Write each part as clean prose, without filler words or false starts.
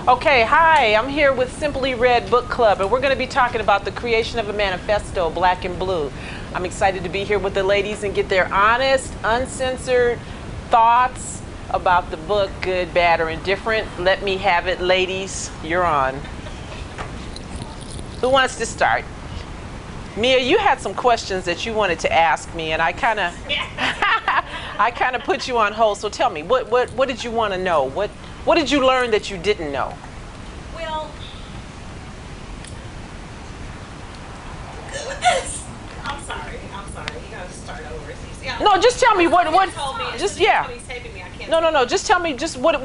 Okay, hi, I'm here with Simply Read Book Club, and we're going to be talking about the creation of a manifesto, Black and Blue. I'm excited to be here with the ladies and get their honest, uncensored thoughts about the book, good, bad, or indifferent. Let me have it, ladies. You're on. Who wants to start? Mia, you had some questions that you wanted to ask me, and I kind of I kind of put you on hold. So tell me, what did you want to know? What did you learn that you didn't know? Well, I'm sorry. You gotta start over. Yeah. No, just tell me what told me just yeah. He's taping me. I can't. No. Just tell me just what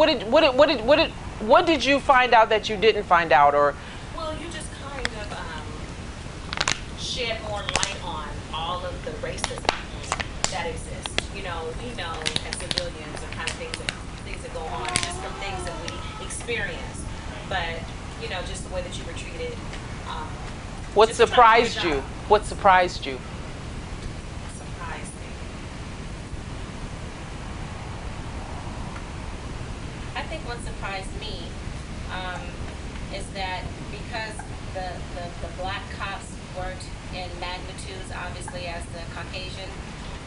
did you find out that you didn't find out, or Well, you just kind of shed more light on all of the racism that exists. You know, we know as civilians the kind of things that go on just from things that we experience. But you know, just the way that you were treated. what just trying to do surprised your you? job. What surprised you? Surprised me. I think what surprised me is that because the black cops weren't in magnitudes, obviously, as the Caucasian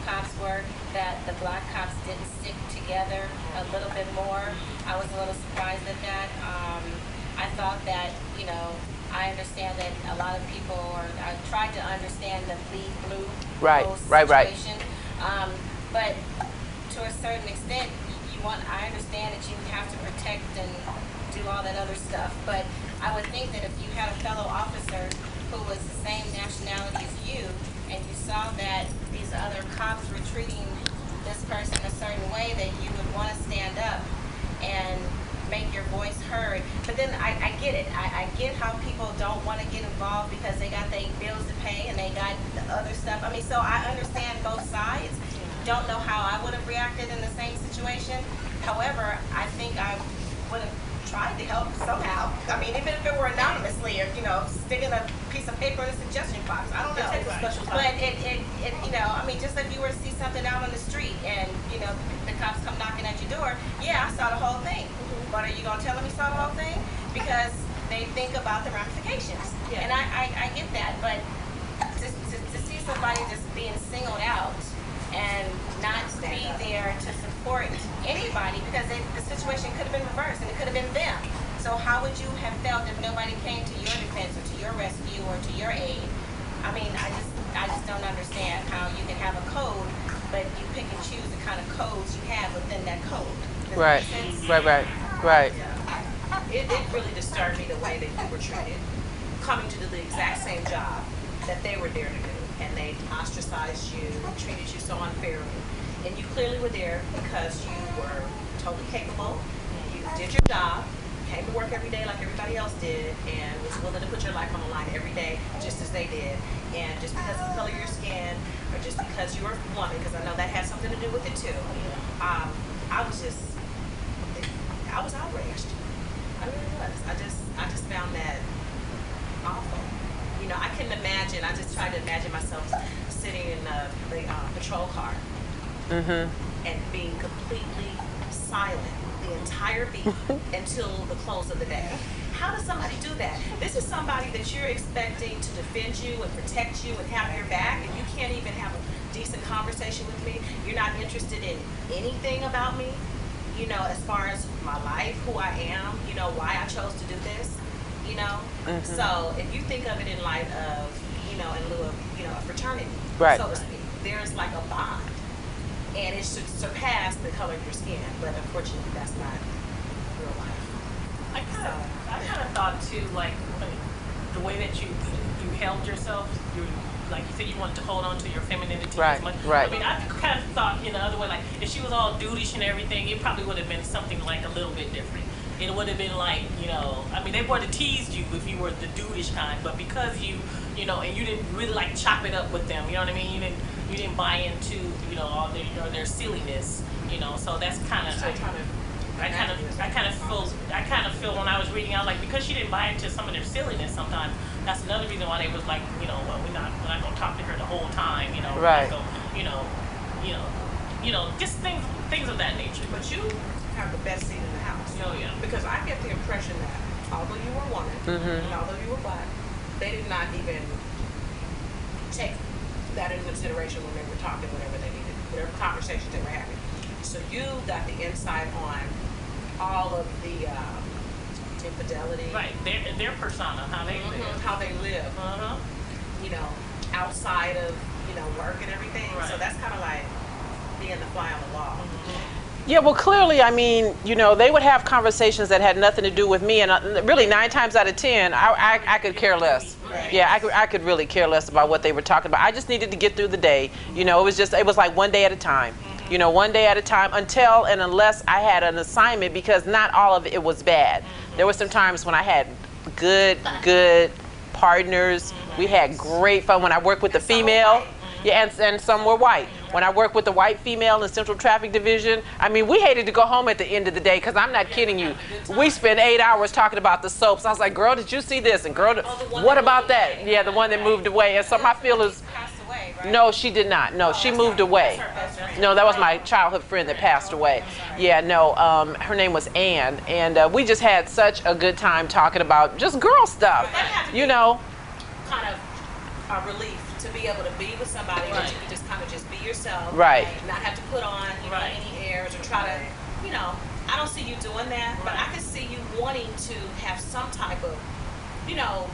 cops were, that the black cops didn't stick together a little bit more. I was a little surprised at that. I thought that, you know, I understand that a lot of people I tried to understand the bleed blue Right. situation. But to a certain extent, I understand that you have to protect and do all that other stuff, but I would think that if you had a fellow officer who was the same nationality as you, and you saw that these other cops were treating this person a certain way, that you would want to stand up and make your voice heard. But then I get it. I get how people don't want to get involved because they got their bills to pay and they got the other stuff. I mean, so I understand both sides. Don't know how I would have reacted in the same situation. However, I think I would have tried to help somehow. I mean, even if it were anonymously, or, you know, sticking a piece of paper in a suggestion box. I don't know. Take a special But time. you know, I mean, just like you were to see something out on the street and, you know, the cops come knocking at your door, yeah, I saw the whole thing. But are you going to tell them you saw the whole thing? Because they think about the ramifications. Yeah. And I get that, but to see somebody just being singled out and not be there to support anybody, because the situation could have been reversed and it could have been them. So how would you have felt if nobody came to your defense or to your rescue or to your aid? I mean, I just don't understand how you can have a code, but you pick and choose the kind of codes you have within that code. Does Right. that make sense? Right. It really disturbed me the way that you were treated, coming to do the exact same job that they were there to do, and they ostracized you, treated you so unfairly. And you clearly were there because you were totally capable, you did your job, came to work every day like everybody else did, and was willing to put your life on the line every day just as they did. And just because of the color of your skin, or just because you were a woman, because I know that had something to do with it too, I was outraged. I really was. I just found that awful. You know, I couldn't imagine. I just tried to imagine myself sitting in the patrol car and being completely silent the entire beat until the close of the day. How does somebody do that? This is somebody that you're expecting to defend you and protect you and have your back, and you can't even have a decent conversation with me. You're not interested in anything about me, you know, as far as my life, who I am, you know, why I chose to do this, you know. So if you think of it in light of, you know, in lieu of, you know, a fraternity, Right. so to speak, there's like a bond, and it should surpass the color of your skin, but unfortunately that's not real life. I kind of thought too, like the way that you held yourself. Like you said, you wanted to hold on to your femininity Right, as much. right. I mean, I kind of thought in the other way, like if she was all dudeish and everything, it probably would have been something like a little bit different. It would have been like, you know, I mean, they would have teased you if you were the dudeish kind, but because you know, and you didn't really like chop it up with them, you know what I mean? You didn't buy into, you know, all their, you know, their silliness, you know. So that's kind of. I kind of feel when I was reading, I was like, because she didn't buy into some of their silliness sometimes, that's another reason why they was like, you know, well, we're not gonna talk to her the whole time, you know. Right. So, you know, just things of that nature. But you have the best seat in the house. Oh, yeah. Because I get the impression that although you were a woman, and although you were black, they did not even take that into consideration when they were talking, whatever they needed, whatever conversations they were having. So you got the insight on all of the infidelity. Right, their persona, how they live. How they live. You know, outside of, you know, work and everything. Right. So that's kind of like being the fly on the wall. Yeah, well, clearly, I mean, you know, they would have conversations that had nothing to do with me, and really 9 times out of 10, I could care less. Right. Yeah, I could really care less about what they were talking about. I just needed to get through the day. You know, it was like one day at a time. You know, one day at a time until and unless I had an assignment, because not all of it was bad. There were some times when I had good partners. We had great fun when I worked with the female. Yeah, and some were white. When I worked with the white female in Central Traffic Division, I mean, we hated to go home at the end of the day, because I'm not kidding you. We spent 8 hours talking about the soaps. I was like, girl, did you see this? And girl, what about that? Yeah, the one that moved away. And so my feelings, no, she did not. No, she moved away. No, that was my childhood friend that passed away. Yeah, no, her name was Ann. And we just had such a good time talking about just girl stuff, you know. Kind of a relief to be able to be with somebody that you can just kind of just be yourself. Right. Not have to put on, you know, any airs or try to, you know, I don't see you doing that, but I can see you wanting to have some type of, you know,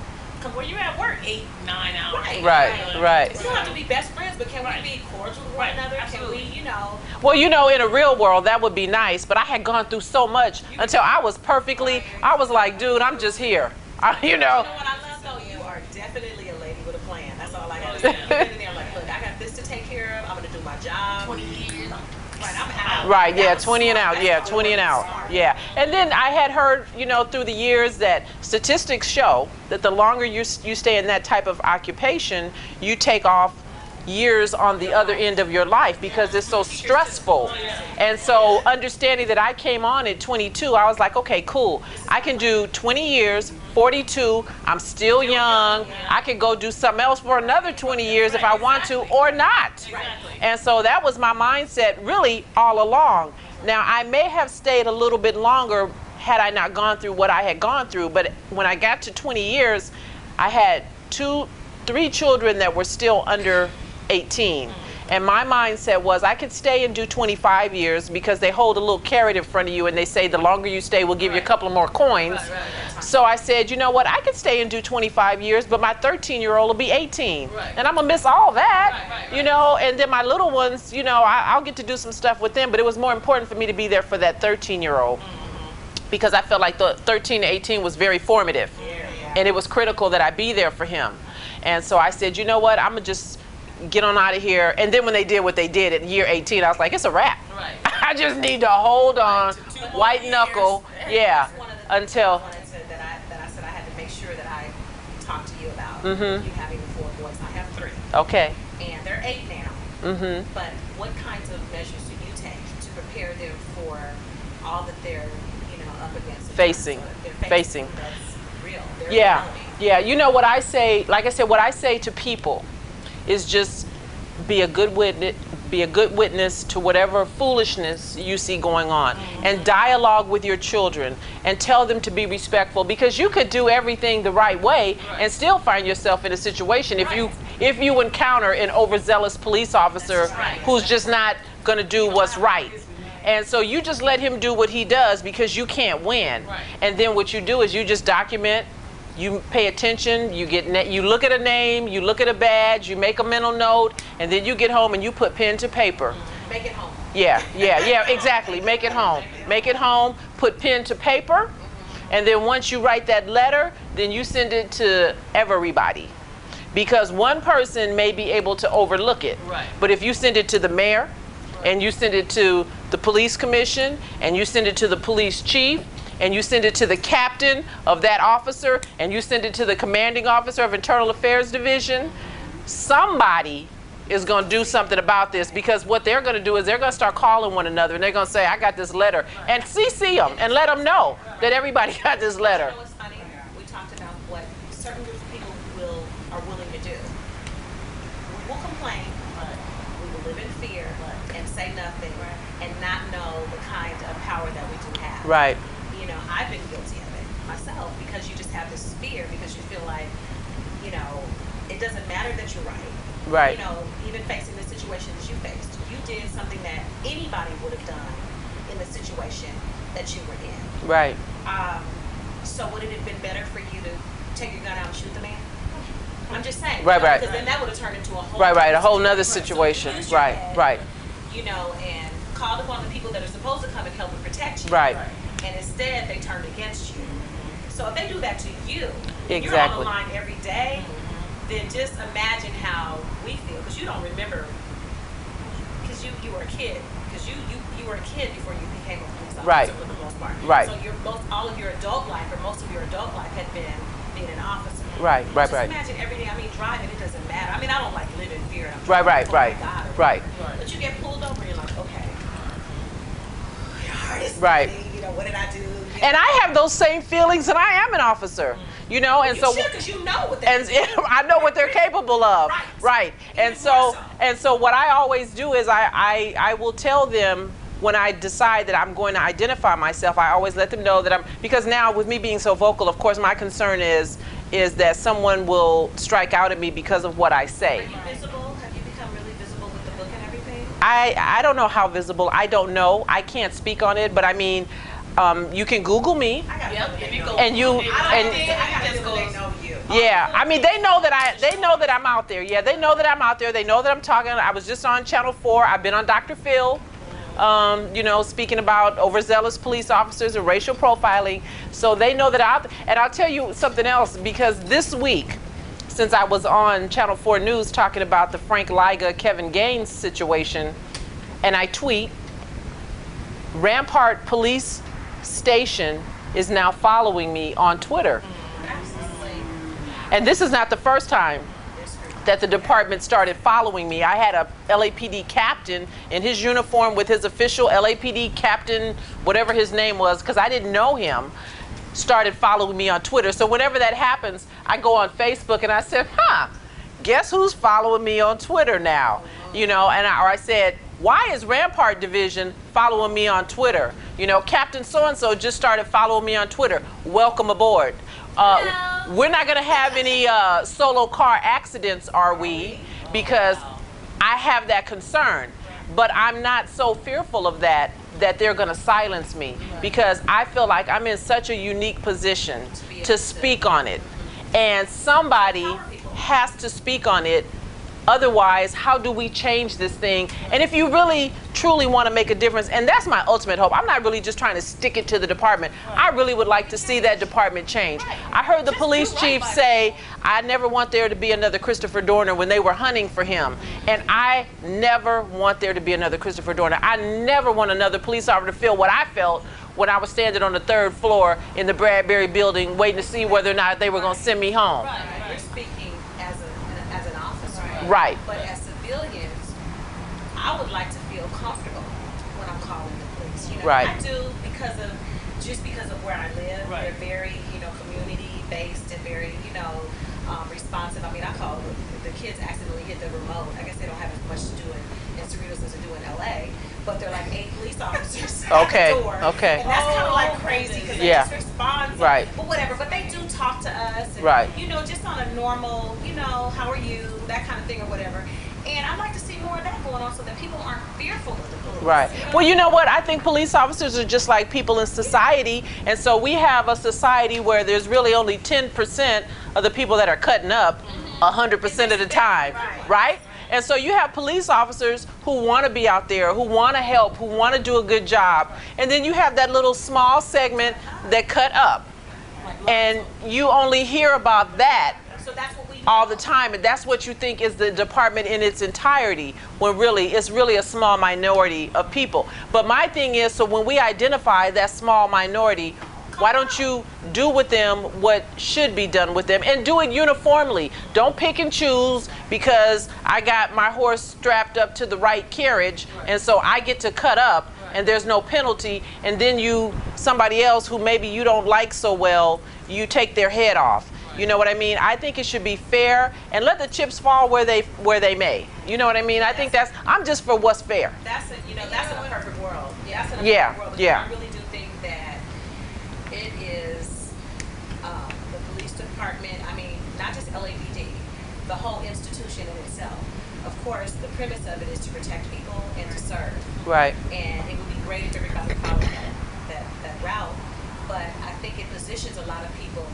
Where you're at work 8, 9 hours. Right. We don't have to be best friends, but can we be cordial with one another? Absolutely. Can we, you know? Well, you know, in a real world, that would be nice, but I had gone through so much until I was perfectly, I was like, dude, I'm just here. You know. You know what I love, though? You are definitely a lady with a plan. That's all I got to say. You've been in there like, look, I got this to take care of. I'm going to do my job. 20 years. Right, I'm out. Right, yeah, 20 and out. Yeah, 20 and out. Yeah. And then I had heard, you know, through the years that statistics show that the longer you stay in that type of occupation, you take off years on the other end of your life because it's so stressful. And so understanding that I came on at 22, I was like, okay, cool. I can do 20 years, 42, I'm still young. I can go do something else for another 20 years if I want to or not. And so that was my mindset really all along. Now, I may have stayed a little bit longer had I not gone through what I had gone through, but when I got to 20 years, I had 3 children that were still under 18. And my mindset was I could stay and do 25 years because they hold a little carrot in front of you and they say the longer you stay, we'll give you a couple more coins. So I said, you know what, I could stay and do 25 years, but my 13-year-old will be 18. And I'm going to miss all that, you know, and then my little ones, you know, I'll get to do some stuff with them, but it was more important for me to be there for that 13-year-old because I felt like the 13 to 18 was very formative and it was critical that I be there for him. And so I said, you know what, I'm going to just get on out of here. And then when they did what they did at year 18, I was like, it's a wrap. I just need to hold on, white knuckle, until. That I said I had to make sure that I talked to you about you having 4 boys. I have 3. Okay. And they're 8 now. But what kinds of measures do you take to prepare them for all that they're, you know, up against? Facing. That's real. They're reality. Yeah. You know what I say? Like I said, what I say to people is just be a good witness to whatever foolishness you see going on, and dialogue with your children and tell them to be respectful, because you could do everything the right way and still find yourself in a situation if you encounter an overzealous police officer who's just not going to do what's right. And so you just let him do what he does because you can't win. And then what you do is you just document. You pay attention, you look at a name, you look at a badge, you make a mental note, and then you get home and you put pen to paper. Make it home. Yeah, exactly. Make it home. Make it home, put pen to paper, and then once you write that letter, then you send it to everybody. Because one person may be able to overlook it. But if you send it to the mayor, and you send it to the police commission, and you send it to the police chief, and you send it to the captain of that officer, and you send it to the commanding officer of Internal Affairs Division, somebody is going to do something about this, because what they're going to do is they're going to start calling one another, and they're going to say, I got this letter, and CC them, and let them know that everybody got this letter. You know what's funny? We talked about what certain groups of people are willing to do. We will complain, we will live in fear, and say nothing, and not know the kind of power that we do have. Right. You You know, I've been guilty of it myself because you just have this fear because you feel like, you know, it doesn't matter that you're right. Right. You know, even facing the situation that you faced, you did something that anybody would have done in the situation that you were in. Right. So would it have been better for you to take your gun out and shoot the man? I'm just saying. Right, right. Because then that would have turned into a whole Right, a whole nother situation. So Right. You know, and called upon the people that are supposed to come and help and protect you. Right. And instead they turned against you. So if they do that to you, you're on Exactly. the line every day, then just imagine how we feel. Because you don't remember, because you were a kid. Because you were a kid before you became a police officer Right. for the most part. Right. So all of your adult life, or most of your adult life, had been being an officer. Right. Just imagine every day. I mean, driving, it doesn't matter. I mean, I don't like live in fear. I'm Right. oh my God, Right. But you get pulled over, and you're like, okay. Your heart is Right. beating, you know, what did I do? You And know? I have those same feelings, and I am an officer. You know, and You so should, 'cause you know what they and I know what they're capable of. Right. And so what I always do is I will tell them when I decide that I'm going to identify myself, I always let them know that because now with me being so vocal, of course, my concern is that someone will strike out at me because of what I say. Are you visible? Have you become really visible with the book and everything? I don't know how visible. I don't know. I can't speak on it, but I mean, you can Google me. Yep. If you go, And you- I and- gotta just feel they goes. know you. Yeah, I mean, they know that I'm out there. Yeah, they know that I'm out there. They know that I'm talking. I was just on Channel 4. I've been on Dr. Phil, you know, speaking about overzealous police officers and racial profiling. So they know that and I'll tell you something else, because this week, since I was on Channel 4 News talking about the Frank Liga, Kevin Gaines situation, and I tweet, Rampart Police Station is now following me on Twitter. And this is not the first time that the department started following me. I had a LAPD captain in his uniform with his official LAPD captain, whatever his name was, because I didn't know him, started following me on Twitter. So whenever that happens, I go on Facebook and I said, guess who's following me on Twitter now? You know, or I said, why is Rampart Division following me on Twitter? You know, Captain so-and-so just started following me on Twitter. Welcome aboard. We're not going to have any solo car accidents, are we? Because I have that concern. But I'm not so fearful of that they're going to silence me, because I feel like I'm in such a unique position to speak on it. And somebody has to speak on it. Otherwise, how do we change this thing? And if you really, truly want to make a difference, and that's my ultimate hope. I'm not really just trying to stick it to the department. I really would like to see that department change. I heard the police chief say, I never want there to be another Christopher Dorner when they were hunting for him. And I never want there to be another Christopher Dorner. I never want another police officer to feel what I felt when I was standing on the 3rd floor in the Bradbury building waiting to see whether or not they were going to send me home. You're speaking as an officer. Right. But as civilians, I would like to feel comfortable when I'm calling the police. You know, Right. I do because of where I live. Right. They're very, community based and very, responsive. I mean, I call the kids accidentally hit the remote. I guess they don't have as much to do in Cerritos as they do in LA. But they're like 8 police officers Okay, at the door. okay. And that's kind of like crazy because they Yeah. just respond. Right. But whatever. But they do talk to us. And, Right. just on a normal, how are you, that kind of thing or whatever. And I'd like to see more of that going on so that people aren't fearful of the police. Right. Well, you know what? I think police officers are just like people in society. And so we have a society where there's really only 10% of the people that are cutting up 100% of the time. Right? And so you have police officers who want to be out there, who want to help, who want to do a good job. And then you have that little small segment that cut up. And you only hear about that So that's what we all the time, and that's what you think is the department in its entirety, when really it's really a small minority of people. But my thing is, so when we identify that small minority, why don't you do with them what should be done with them, and do it uniformly? Don't pick and choose because I got my horse strapped up to the right carriage and so I get to cut up and there's no penalty, and then somebody else who maybe you don't like so well, you take their head off. You know what I mean? I think it should be fair and let the chips fall where they may. You know what I mean? I think I'm just for what's fair. That's in a perfect world. That's in a Yeah, perfect world. But yeah. I really do think that institution in itself. Of course, the premise of it is to protect people and to serve. Right. And it would be great if everybody followed that route. But I think it positions a lot of people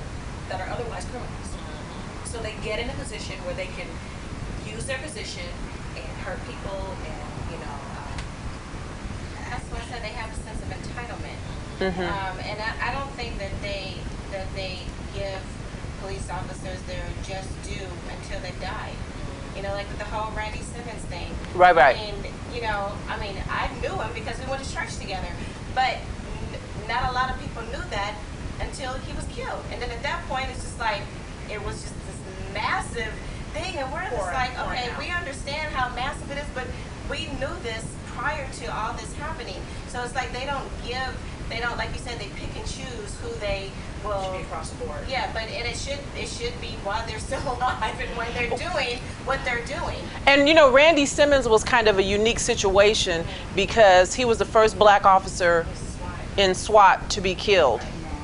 that are otherwise criminals. So they get in a position where they can use their position and hurt people, and That's why I said they have a sense of entitlement. Mm-hmm. And I don't think that they give police officers their just due until they've died. Like with the whole Randy Simmons thing. Right, right. I knew him because we went to church together, but not a lot of people knew that until he was killed. And then at that point, it's just like, it was just this massive thing, and we're just like, okay, we understand how massive it is, but we knew this prior to all this happening. So it's like they don't, like you said, they pick and choose who they will. should be across the board. Yeah, and it should be while they're still alive and when they're doing what they're doing. And Randy Simmons was kind of a unique situation because he was the first black officer in SWAT to be killed.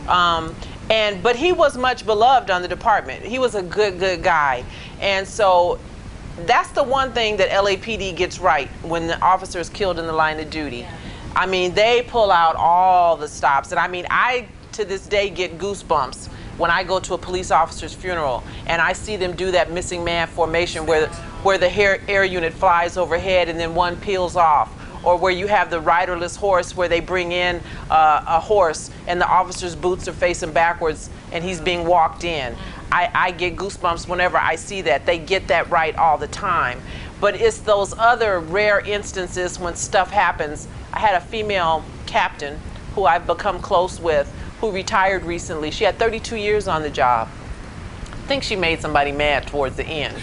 But he was much beloved on the department. He was a good guy. And so that's the one thing that LAPD gets right when the officer is killed in the line of duty. Yeah. I mean, they pull out all the stops. And I mean, I to this day get goosebumps when I go to a police officer's funeral and I see them do that missing man formation where the air unit flies overhead and then one peels off. Or where you have the riderless horse where they bring in a horse and the officer's boots are facing backwards and he's being walked in. I get goosebumps whenever I see that. They get that right all the time. But it's those other rare instances when stuff happens. I had a female captain who I've become close with who retired recently. She had 32 years on the job. I think she made somebody mad towards the end.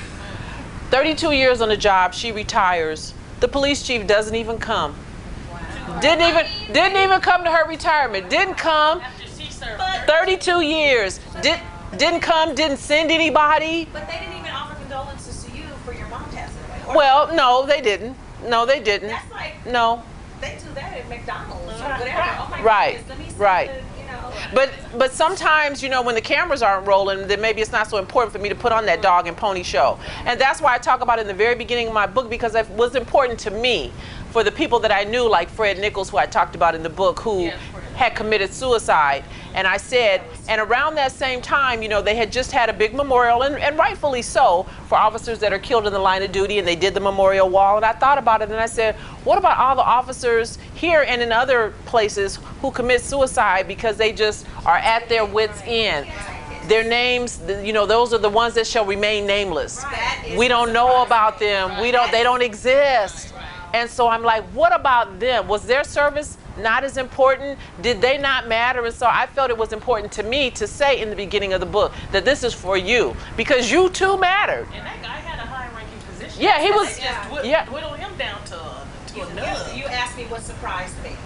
32 years on the job, she retires. The police chief doesn't even come. Wow. Didn't even come to her retirement. Didn't come. After she served 32 years. Didn't come. Didn't send anybody. But they didn't even offer condolences to you for your mom passing away. Well, no, they didn't. No, they didn't. That's like No. they do that at McDonald's or whatever. Oh my Right. goodness, let me send Right. the, But sometimes, when the cameras aren't rolling, then maybe it's not so important for me to put on that dog and pony show. And that's why I talk about it in the very beginning of my book, because it was important to me for the people that I knew, like Fred Nichols, who I talked about in the book, who had committed suicide. And I said, and around that same time, they had just had a big memorial, and rightfully so, for officers that are killed in the line of duty, and they did the memorial wall. And I thought about it, and I said, what about all the officers here and in other places who commit suicide because they just are at their wits' end? Their names, those are the ones that shall remain nameless. We don't know about them. They don't exist. And so I'm like, what about them? Was their service not as important? Did they not matter? And so I felt it was important to me to say in the beginning of the book that this is for you, because you too mattered. And that guy had a high-ranking position. Yeah, he was. They just Yeah. whittled him down to a nub. you asked me what surprised me.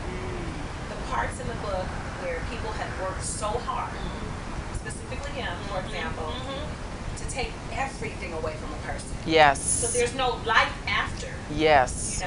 The parts in the book where people had worked so hard, specifically him, for example, to take everything away from a person. Yes. So there's no life after. Yes.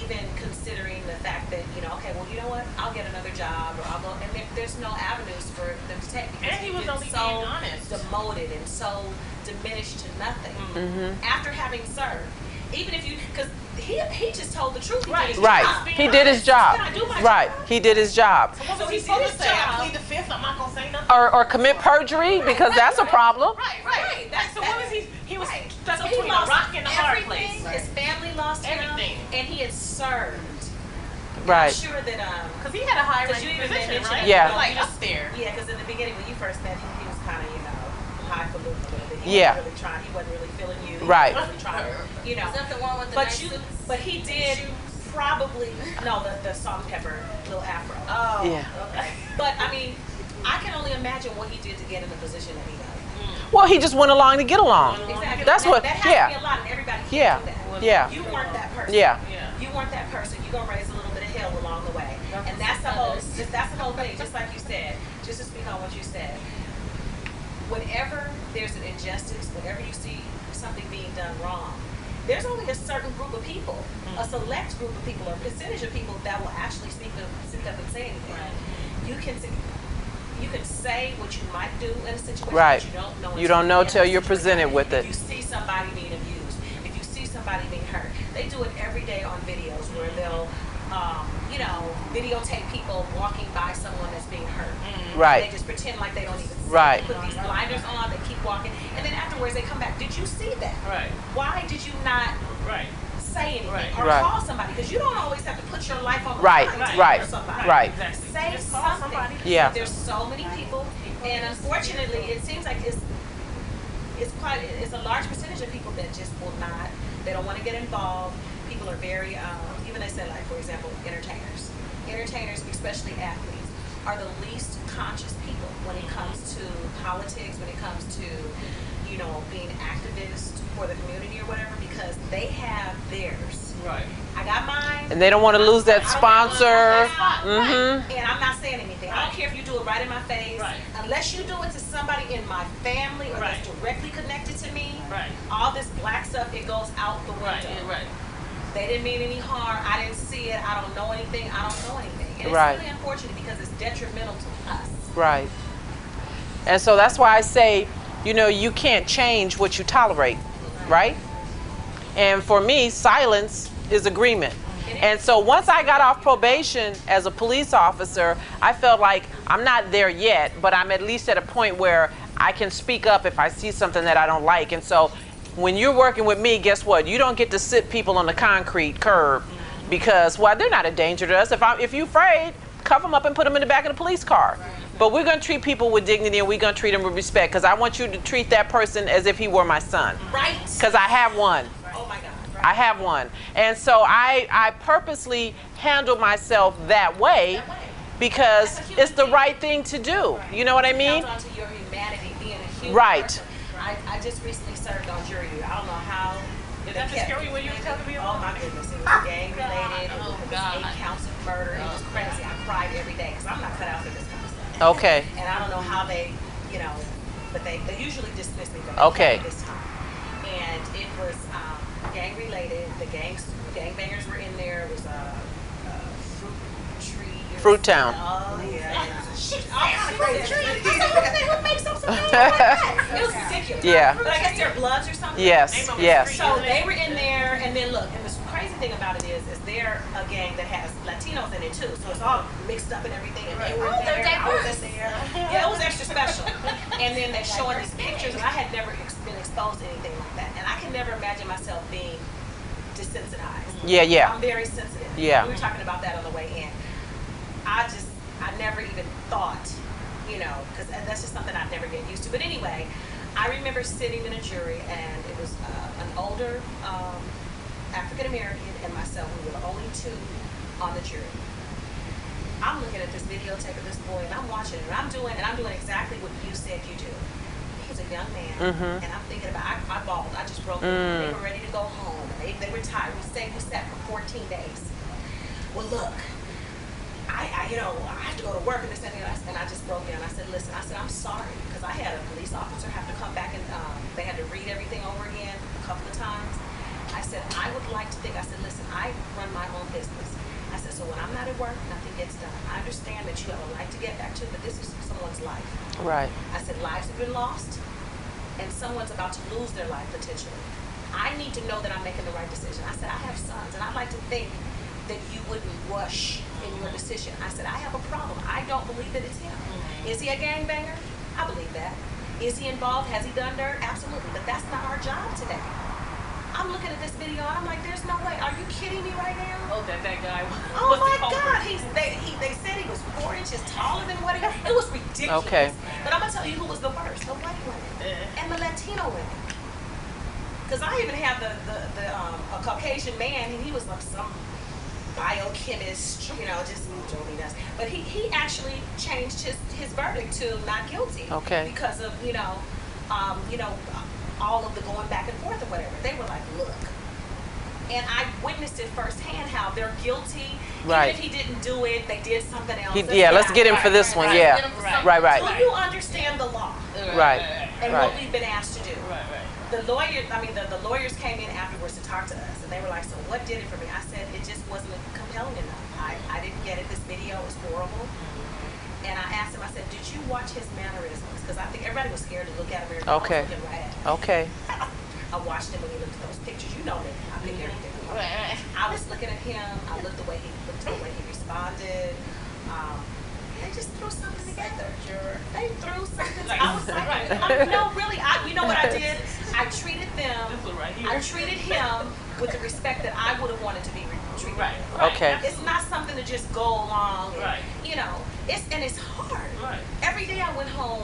Even considering the fact that, okay, well, you know what? I'll get another job, or I'll go, and there's no avenues for them to take. And he was been only so being honest. demoted and so diminished to nothing Mm-hmm. after having served. Even if because he just told the truth. He did his Right. job. He did his job. Can I do my Right. job? He did his job. What was So he he supposed did to his say? job. I plead the fifth. I'm not gonna say nothing. Or commit perjury, because that's a problem. Right. So what was he? He was stuck So between he a lost rock and a hard everything. place. His family lost Everything. him, and he had served. I'm Right. sure that Because he had a high Because you ranking even position, mentioned right? it. Yeah. Like up there. Yeah, because in the beginning when you first met him, he was kind of, highfalutin a little bit. Yeah. Wasn't really trying. He wasn't really feeling you. He Right. wasn't really trying. Is that the one with the nice suits? But he did probably the salt and pepper little afro. Oh. Yeah. Okay. But I mean, I can only imagine what he did to get in the position that he got. Well, he just went along to get along. Exactly. That's what. That has to Yeah. be a lot, and everybody can't Yeah. do that. Yeah. You weren't that person. Yeah. You weren't that person. You're gonna raise a little bit of hell along the way, and that's the whole thing. Just like you said, just to speak on what you said. Whenever there's an injustice, whenever you see something being done wrong, there's only a certain group of people, a select group of people, or a percentage of people that will actually speak up and say anything. You can say what you might do in a situation, Right. but you don't know. You don't know until till you're presented with it. If you see somebody being abused, somebody being hurt. They do it every day on videos where they'll, you know, videotape people walking by someone that's being hurt. Right. They just pretend like they don't even see. Right. They put these blinders on, they keep walking, and then afterwards they come back. Did you see that? Right. Why did you not say anything Right. or Right. call somebody? Because you don't always have to put your life on the Right. line to Right. help somebody. Right. Exactly. Say Just call something. somebody. Yeah. There's so many people, and unfortunately, it seems like it's a large percentage of people that just will not. They don't want to get involved. People are very even they said, like, for example, entertainers, especially athletes, are the least conscious people when it comes to politics, when it comes to, you know, being activists for the community or whatever, because they have theirs. Right. I got mine. And they don't want to lose that I don't sponsor. want to lose that spot. Mm-hmm. And I'm not saying anything. I don't care if you do it right in my face. Right. Unless you do it to somebody in my family or Right. that's directly connected to me, Right. all this black stuff, it goes out the window. Right. They didn't mean any harm. I didn't see it. I don't know anything. I don't know anything. And it's Right. really unfortunate because it's detrimental to us. Right. And so that's why I say, you know, you can't change what you tolerate, right? And for me, silence is agreement. And so once I got off probation as a police officer, I felt like I'm not there yet, but I'm at least at a point where I can speak up if I see something that I don't like. And so when you're working with me, guess what? You don't get to sit people on the concrete curb because, well, they're not a danger to us. If you're afraid, cuff them up and put them in the back of the police car. But we're going to treat people with dignity, and we're going to treat them with respect, because I want you to treat that person as if he were my son. Right. Because I have one. Oh my God. I have one. And so I purposely handle myself that way because it's the right thing to do. You know what I mean? It comes on to your humanity, being a human Right. person. I just recently served on jury duty. I don't know how. Is that the story when you were telling me Oh about? my goodness, it was gang related. It Oh, was God. 8 counts of murder. It was crazy. I cried every day because I'm not cut out for this kind of stuff. Okay. And I don't know how they, you know, but they usually dismiss me. But Okay. This time, and it was gang related. The gangbangers were in there. It was a fruit tree. Fruit Town. Oh yeah. All kind of crazy. Who makes up something like that? It was ridiculous. Yeah. But I guess they're Bloods or something. Yes, Name of a yes. street. So they were in there, and then look, and the crazy thing about it is they're a gang that has Latinos in it too, so it's all mixed up and everything. And they were they're there, I was diverse. in there. Yeah, it was extra special. And then they're showing these pictures, and I had never been exposed to anything like that, and I can never imagine myself being desensitized. Yeah. I'm very sensitive. Yeah. We were talking about that on the way in. I never even thought, you know, because that's just something I'd never get used to. But anyway, I remember sitting in a jury, and it was an older African American and myself. We were the only 2 on the jury. I'm looking at this videotape of this boy, and I'm watching it, and I'm doing exactly what you said you do. He's a young man, and I'm thinking about. I bawled. I just broke down. They were ready to go home. They were tired. We sat for 14 days. Well, look. I have to go to work and this and that, and I just broke down. I said, listen, I'm sorry, because I had a police officer have to come back and they had to read everything over again a couple of times. I said, I would like to think, I said, listen, I run my own business. I said, so when I'm not at work, nothing gets done. I understand that you have a life to get back to, but this is someone's life. Right. I said, lives have been lost, and someone's about to lose their life potentially. I need to know that I'm making the right decision. I said, I have sons, and I'd like to think that you wouldn't rush in your decision. I said, I have a problem. I don't believe that it's him. Is he a gangbanger? I believe that. Is he involved? Has he done dirt? Absolutely. But that's not our job today. I'm looking at this video, and I'm like, there's no way. Are you kidding me right now? Oh, that guy. Oh was the my culprit. God! They said he was 4 inches taller than what he was. It was ridiculous. Okay. But I'm gonna tell you who was the worst: the white women and the Latino women. Because I even have a Caucasian man, and he was like some biochemist, you know, just joking us. But he actually changed his verdict to not guilty. Okay. Because of all of the going back and forth or whatever. They were like, look. And I witnessed it firsthand how they're guilty. Right. Even if he didn't do it, they did something else. Let's get him for this one. Yeah. Right. So you understand the law Right. and Right. what we've been asked to do. Right. The lawyers came in afterwards to talk to us, and they were like, so what did it for me? I said, it just wasn't compelling enough. I didn't get it. This video was horrible. And I asked him, I said, did you watch his mannerisms? Because I think everybody was scared to look at him. Okay. I was looking right at him. Okay. I watched him when he looked at those pictures. You know that. I've pick everything apart. Right. I was looking at him. I looked the way he responded. They just threw something together. They threw something. I was like, no, really. You know what I did? I treated them. I treated him with the respect that I would have wanted to be treated. Right. Okay. It's not something to just go along. And, Right. you know, it's hard. Right. Every day I went home,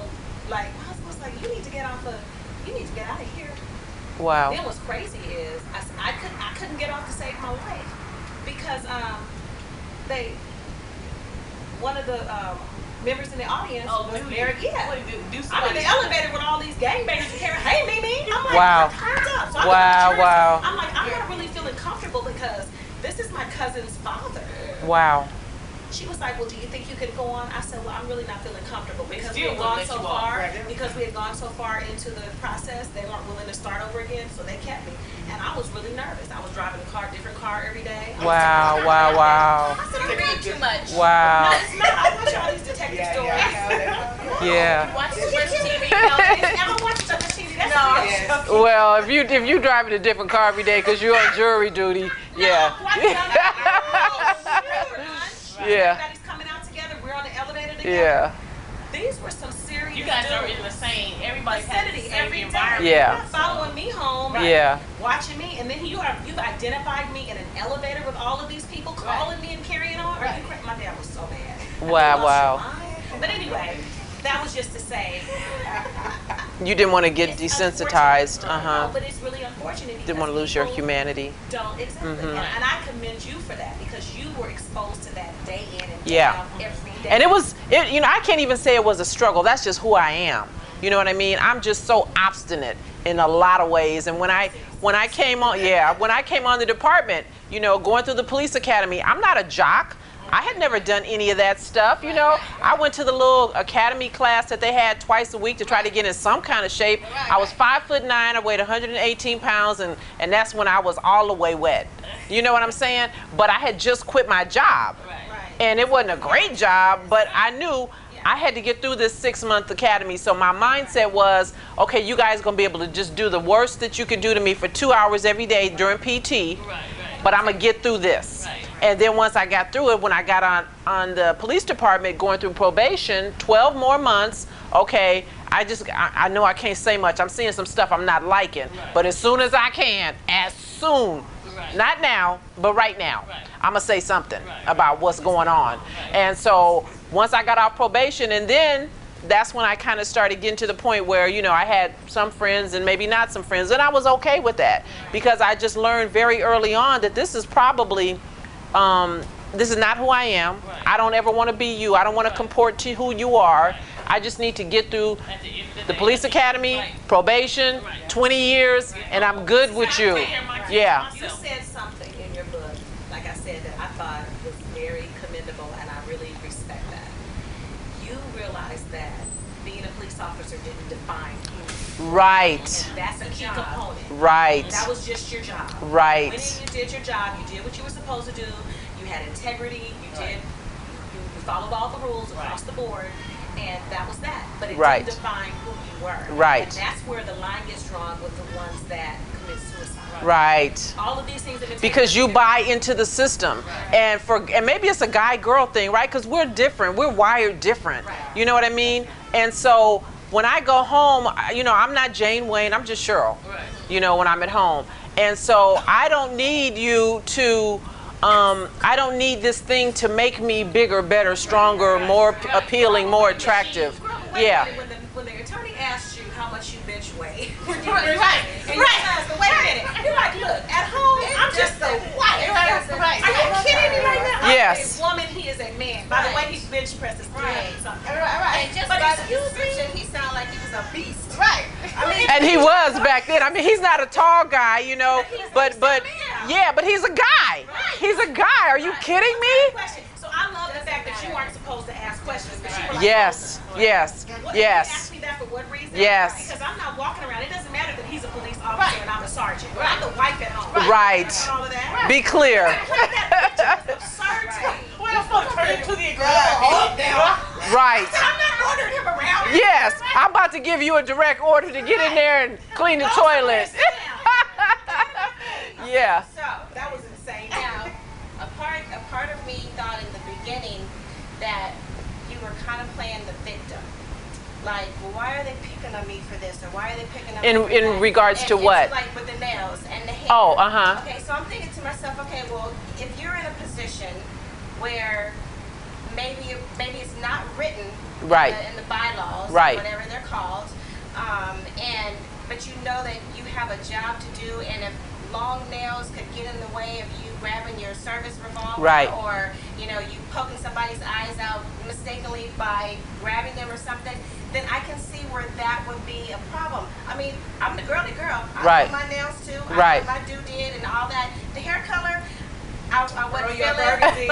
like my husband was like, you need to get out of here. Wow. Then what's crazy is I couldn't get off to save my life because one of the members in the audience was married. Yeah. I'm in the elevator with all these gangbangers and carrying, hey, Mimi. I'm like, Wow. So I'm like, I'm not really feeling comfortable because this is my cousin's father. Wow. She was like, well, do you think you can go on? I said, well, I'm really not feeling comfortable because we still had won't gone let so you off. far. Right. Because we had gone so far into the process, they weren't willing to start over again, so they kept me. And I was really nervous. I was driving a different car every day. Wow, wow, wow. I said, You read too much. Wow. no, it's not. I watch all these detective stories. Yeah. Watch too much TV. No, I don't watch too much TV. That's Well, if you driving a different car every day because you're on jury duty, yeah. Yeah. Everybody's coming out together. We're on the elevator together. Yeah. These were some serious You guys are dudes. in the same. Everybody has the Vicinity same every day. environment. Yeah. You're not following me home. Yeah. Watching me, and then you've identified me in an elevator with all of these people calling me and carrying on. Are you crazy? My dad was so mad. Wow, wow. But anyway, that was just to say. You didn't want to get it's desensitized. unfortunate. Uh-huh. No, but it's really unfortunate. Didn't want to lose your people humanity. Don't exactly, and I commend you for that because you were exposed to that day in and day Yeah. out every day. And I can't even say it was a struggle. That's just who I am. You know what I mean? I'm just so obstinate in a lot of ways. And when I came on the department, going through the police academy, I'm not a jock. I had never done any of that stuff, I went to the little academy class that they had twice a week to try to get in some kind of shape. I was 5'9", I weighed 118 pounds, and that's when I was all the way wet. You know what I'm saying? But I had just quit my job. And it wasn't a great job, but I knew I had to get through this 6-month academy. So my mindset was, okay, you guys are going to be able to just do the worst that you could do to me for 2 hours every day during PT. But I'm going to get through this. And then once I got through it, when I got on the police department going through probation, 12 more months, okay, I know I can't say much. I'm seeing some stuff I'm not liking. But as soon as I can, not now, but right now, I'm going to say something about what's going on. And so once I got off probation, and then that's when I kind of started getting to the point where, I had some friends and maybe not some friends, and I was okay with that because I just learned very early on that this is probably, this is not who I am. I don't ever want to be you. I don't want to comport to who you are. I just need to get through the police academy, probation, 20 years, and I'm good with you. Yeah. You said something in your book, like I said, that I thought was very commendable, and I really respect that. You realized that being a police officer didn't define you. Right. And that's a key component. Right. That was just your job. Right. When you did your job, you did what you were supposed to do. You had integrity. You followed all the rules across the board, and that was that. But it didn't define who you were. Right. And that's where the line gets drawn with the ones that commit suicide. Right. All of these things have been because you buy into the system, and maybe it's a guy-girl thing, right? Because we're different. We're wired different. You know what I mean? And so when I go home, I'm not Jane Wayne. I'm just Cheryl. When I'm at home, and so I don't need you to. I don't need this thing to make me bigger, better, stronger, more appealing, more attractive. Yeah. When the attorney asks you how much you bench weigh, and you're Wait a minute. You're like, look, at home, I'm just a wife. Are you kidding me right now? Yes. I'm a woman, he is a man. By the way, he bench presses 300 something. And just by the description, he sounded like he was a beast. And he was back then. I mean, he's not a tall guy, but he's a guy. He's a guy. Are you kidding me? So I love the fact that you weren't supposed to ask questions. But you were like, Yes. You asked me that for what reason? Yes. Because I'm not walking around. It doesn't matter that he's a police officer and I'm a sergeant. I'm the wife at home. Right. All of that. Be clear. That picture is absurd to me. Right. I'm not ordering him around. Yes. I'm about to give you a direct order to get in there and clean the toilet. Yeah. So That was insane. now, a part of me thought in the beginning that you were kind of playing the victim. Like, well, why are they picking on me for this, or why are they picking on me for In that? regards to And what? Like with the nails and the hair. Oh, uh-huh. Okay, so I'm thinking to myself, okay, well, if you're in a position where maybe it's not written Right. in the bylaws, Right. or whatever they're called, but you know that you have a job to do, and if long nails could get in the way of you grabbing your service revolver, Right. or you poking somebody's eyes out mistakenly by grabbing them or something, then I can see where that would be a problem. I mean, I'm the girly girl. I Right. do my nails too. Right. I do did and all that. The hair color, I wouldn't your feel it. burgundy.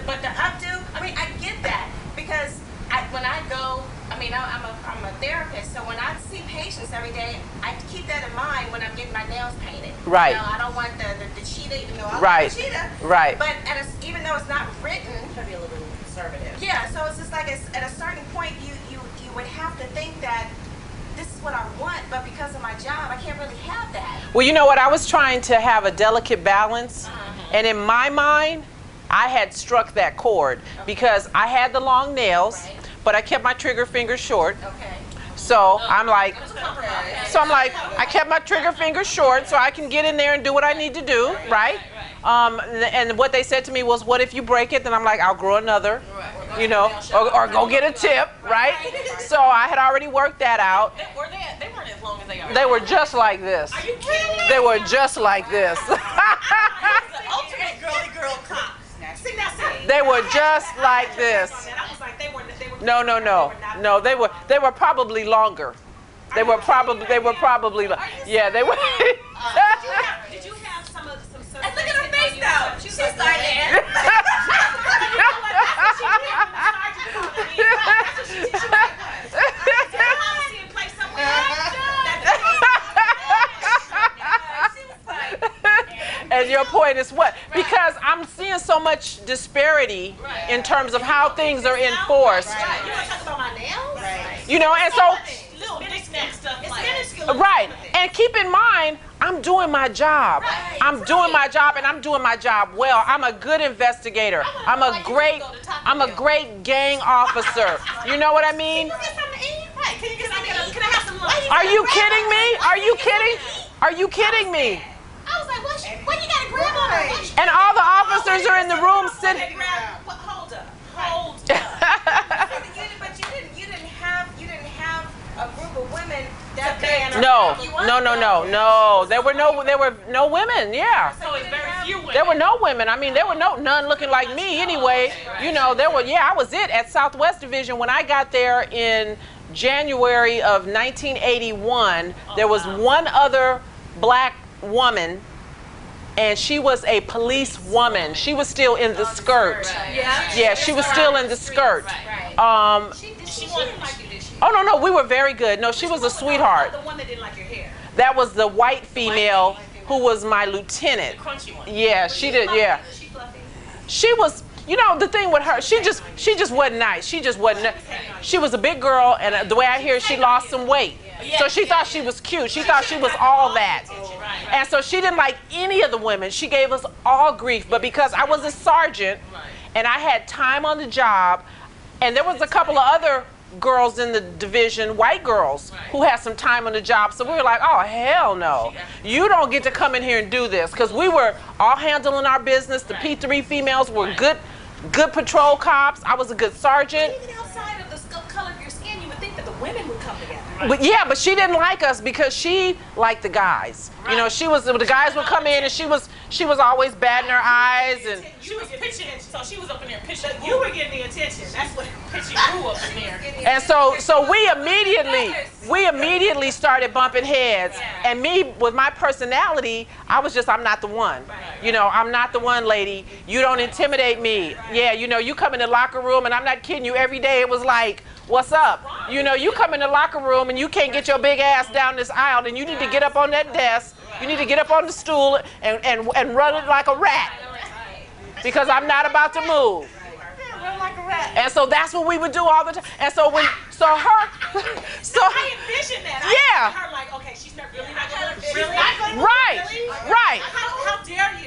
But the updo, I mean, I get that because when I go, I mean, I'm a therapist, so when I see patients every day, I keep that in mind when I'm getting my nails painted. Right. I don't want the cheetah, even though I Right. like the cheetah. Right. But even though it's not written, Try to be a little conservative. yeah, so it's just like at a certain point, you would have to think that this is what I want, but because of my job, I can't really have that. Well, you know what? I was trying to have a delicate balance, and in my mind, I had struck that chord because I had the long nails, Right. but I kept my trigger finger short. Okay. So I'm like, Okay. I kept my trigger finger short so I can get in there and do what I need to do, right? And what they said to me was, what if you break it? Then I'm like, I'll grow another, or go get a tip, right? So I had already worked that out. They weren't as long as they are. They were just like this. Are you kidding me? They were just like this. The ultimate girly girl cop. See, now, see. They were just like this. I was like, they were No, no. They were probably longer. They were probably yeah, they were. Did you have some sort And of look at her face though. She's like, And your point is what? Because I'm seeing so much disparity in terms of how things are enforced. You want to talk about my nails? Right. You know, and so Little knick-knack stuff It's like minuscule. right. And keep in mind, I'm doing my job. Right. I'm doing my job, and I'm doing my job well. I'm a good investigator. I'm a great gang officer. You know what I mean? Can you get something to eat? Right. Can I have some lunch? Are you kidding me? Are you kidding? Are you kidding me? I was like, what you got to grab on her? And all the officers are in the room sitting. Hold up. But you didn't have a group of women that bad. No. There were no women. Yeah. So it's very few women. There were no women. I mean, there were none looking like me anyway. You know, there were. Yeah, I was it at Southwest Division when I got there in January of 1981. There was one other black woman, and she was a police woman. She was still in the skirt. Yeah, she was still in the skirt. She wasn't like you, did she? Oh no, we were very good. No, she was a sweetheart. The one that didn't like your hair. That was the white female who was my lieutenant. Crunchy one. Yeah, she did. Yeah, Was she fluffy? she was. You know, the thing with her, she just wasn't nice. She just wasn't. She was a big girl, and the way I hear, she lost some weight. So she thought she was cute. She thought she was all that. And so she didn't like any of the women. She gave us all grief. But because I was a sergeant and I had time on the job, and there was a couple of other girls in the division, white girls, who had some time on the job. So we were like, oh, hell no. You don't get to come in here and do this. Because we were all handling our business. The P3 females were good patrol cops. I was a good sergeant. Even outside of the color of your skin, you would think that the women would come together. But she didn't like us because she liked the guys. You know, the guys would come in and she was always batting her eyes and She was pitching, so she was up in there pitching. You were getting the attention. That's what. pitching who up in there. and so we immediately started bumping heads. And me with my personality, I'm not the one. You know, I'm not the one, lady. You don't intimidate me. Yeah, you know, you come in the locker room and I'm not kidding you, every day it was like, what's up? You know, you come in the locker room and you can't get your big ass down this aisle, then you need to get up on that desk. You need to get up on the stool and run it like a rat. Because I'm not about to move. And so that's what we would do all the time. And so I envision that. Yeah. Her like, okay, she's not really not gonna Right.